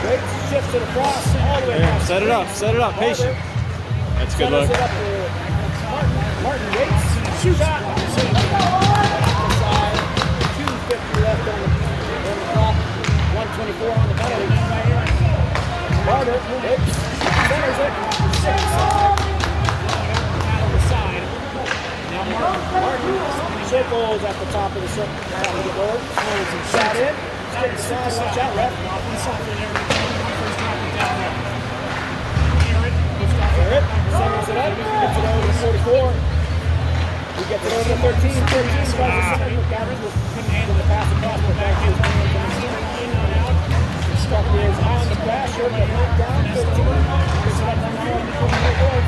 Waits, shifts it across, all the way across. Set it up, patient. That's a good look. It up to Martin. Martin waits, shoots shot. Inside, 2:50 left on the clock, 1:24 on the penalty. Barber waits, centers it, shakes on the side. Now Martin circles at the top of the circle. Now we get board, shot in, stick the side, watch out, ref. Barrett centers it up, gets it over to 44. He gets it over to 13. 13 tries to center. McGavin will the pass across the back to his man. Stuck his eye on the basher, but knocked down. 13. Picks it up from the front.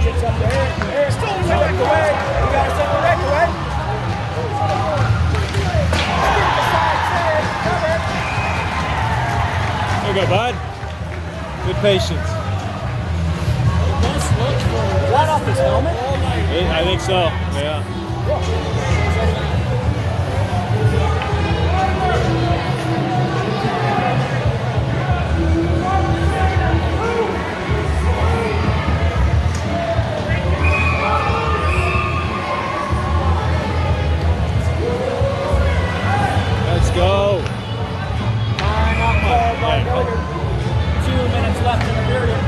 Chips up to Eric. Eric still stepped away. We got to send the wreck away. There you go, bud. Good patience. Is that off his helmet? I think so, yeah. Let's go. Time out called by Hilliard. 2 minutes left in the period.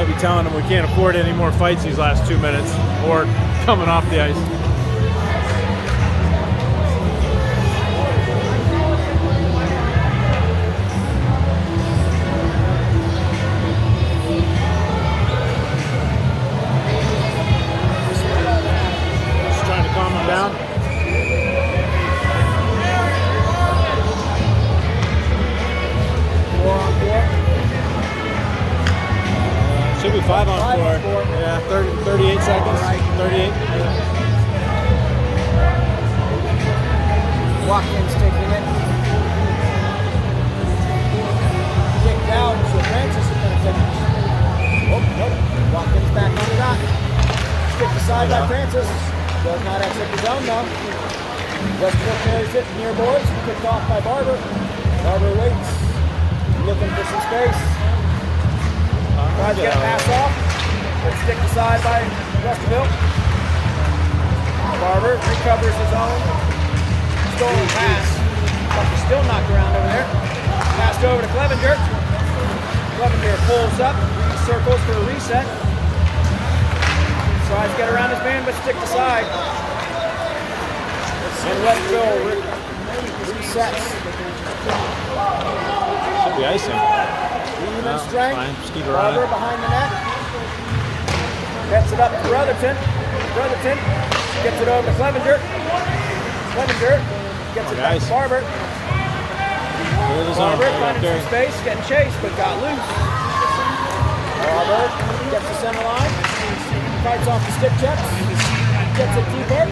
I'll be telling them we can't afford any more fights these last 2 minutes or coming off the ice. Just trying to calm them down. Should be 5 on 4. Yeah, 38 seconds. 38. Watkins taking it. Kicked out, so Francis is going to take it. Oh, nope. Watkins back on the dot. Kicked aside by Francis. Does not exit the zone though. Westbrook carries it near boards. Kicked off by Barber. Barber waits. Looking for some space. Tries to get a pass off. It's kicked aside by Westerville. Barber recovers his own stolen pass. But he's still knocked around over there. Passed over to Clevenger. Clevenger pulls up, circles for a reset. Tries to get around his man, but sticked aside. And Westerville resets. Should be icing. Even strength. Fine. Just keep it running. Barber behind the net. Gets it up to Brotherton. Brotherton gets it over to Clevenger. Clevenger gets it back to Barber. Barber finding some space, getting chased, but got loose. Barber gets the center line. Fights off the stick checks. Gets it deeper.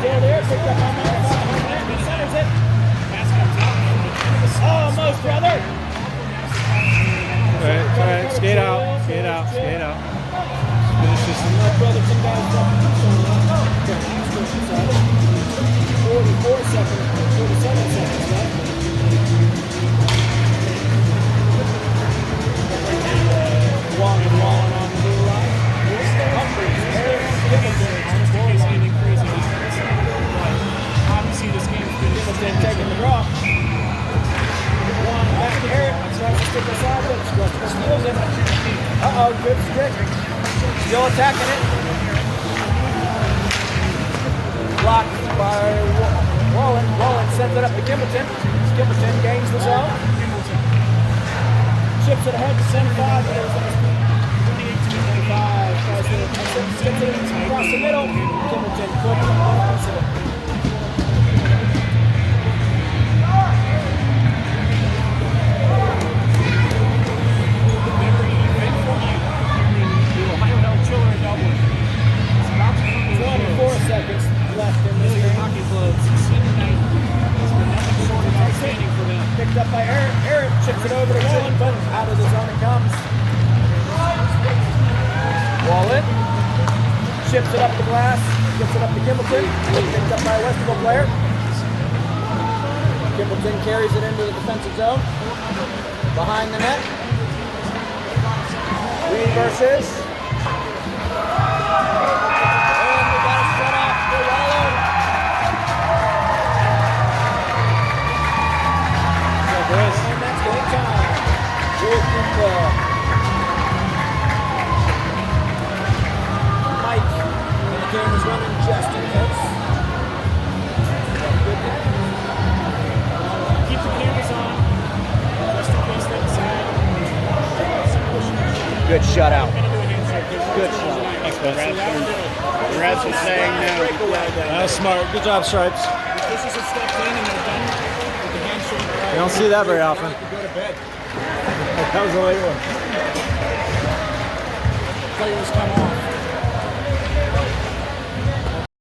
Still there. Picked up on the centers it. Almost, brother. All right, skate out, skate out, skate out. Finish this. Brotherton guys up. 44 seconds, 47 seconds left. Walling on the blue line. Humphreys, Harris, Hamilton. Obviously, this game's been Hamilton taking the draw. One back to Harris. Tries to stick aside, but steals it. Uh-oh, good stick. Still attacking it. Blocked by Wallen. Wallen sends it up to Gimbleton. Gimbleton gains the zone. Chips it ahead to center 5. 28 to 25. Tries to gets it across the middle. Gimbleton couldn't. Seconds left in this game. Hockey clubs. Tonight has been nothing short of outstanding for them. Picked up by Eric. Eric chips it over to Wallen, but out of the zone it comes. Wallen chips it up the glass, gets it up to Gimbleton. Picked up by a Westerville player. Gimbleton carries it into the defensive zone. Behind the net. Reed versus. And that's game time. Mike, and the game is running just in case. Keep the cameras on, just in case they decide. Good shutout. Good shot. Thanks, Ben. The refs are saying now. That was smart. Good job, Stripes. If this is a step in and they're done with the handshake, You don't see that very often. go to bed. That was a late one. Players come on.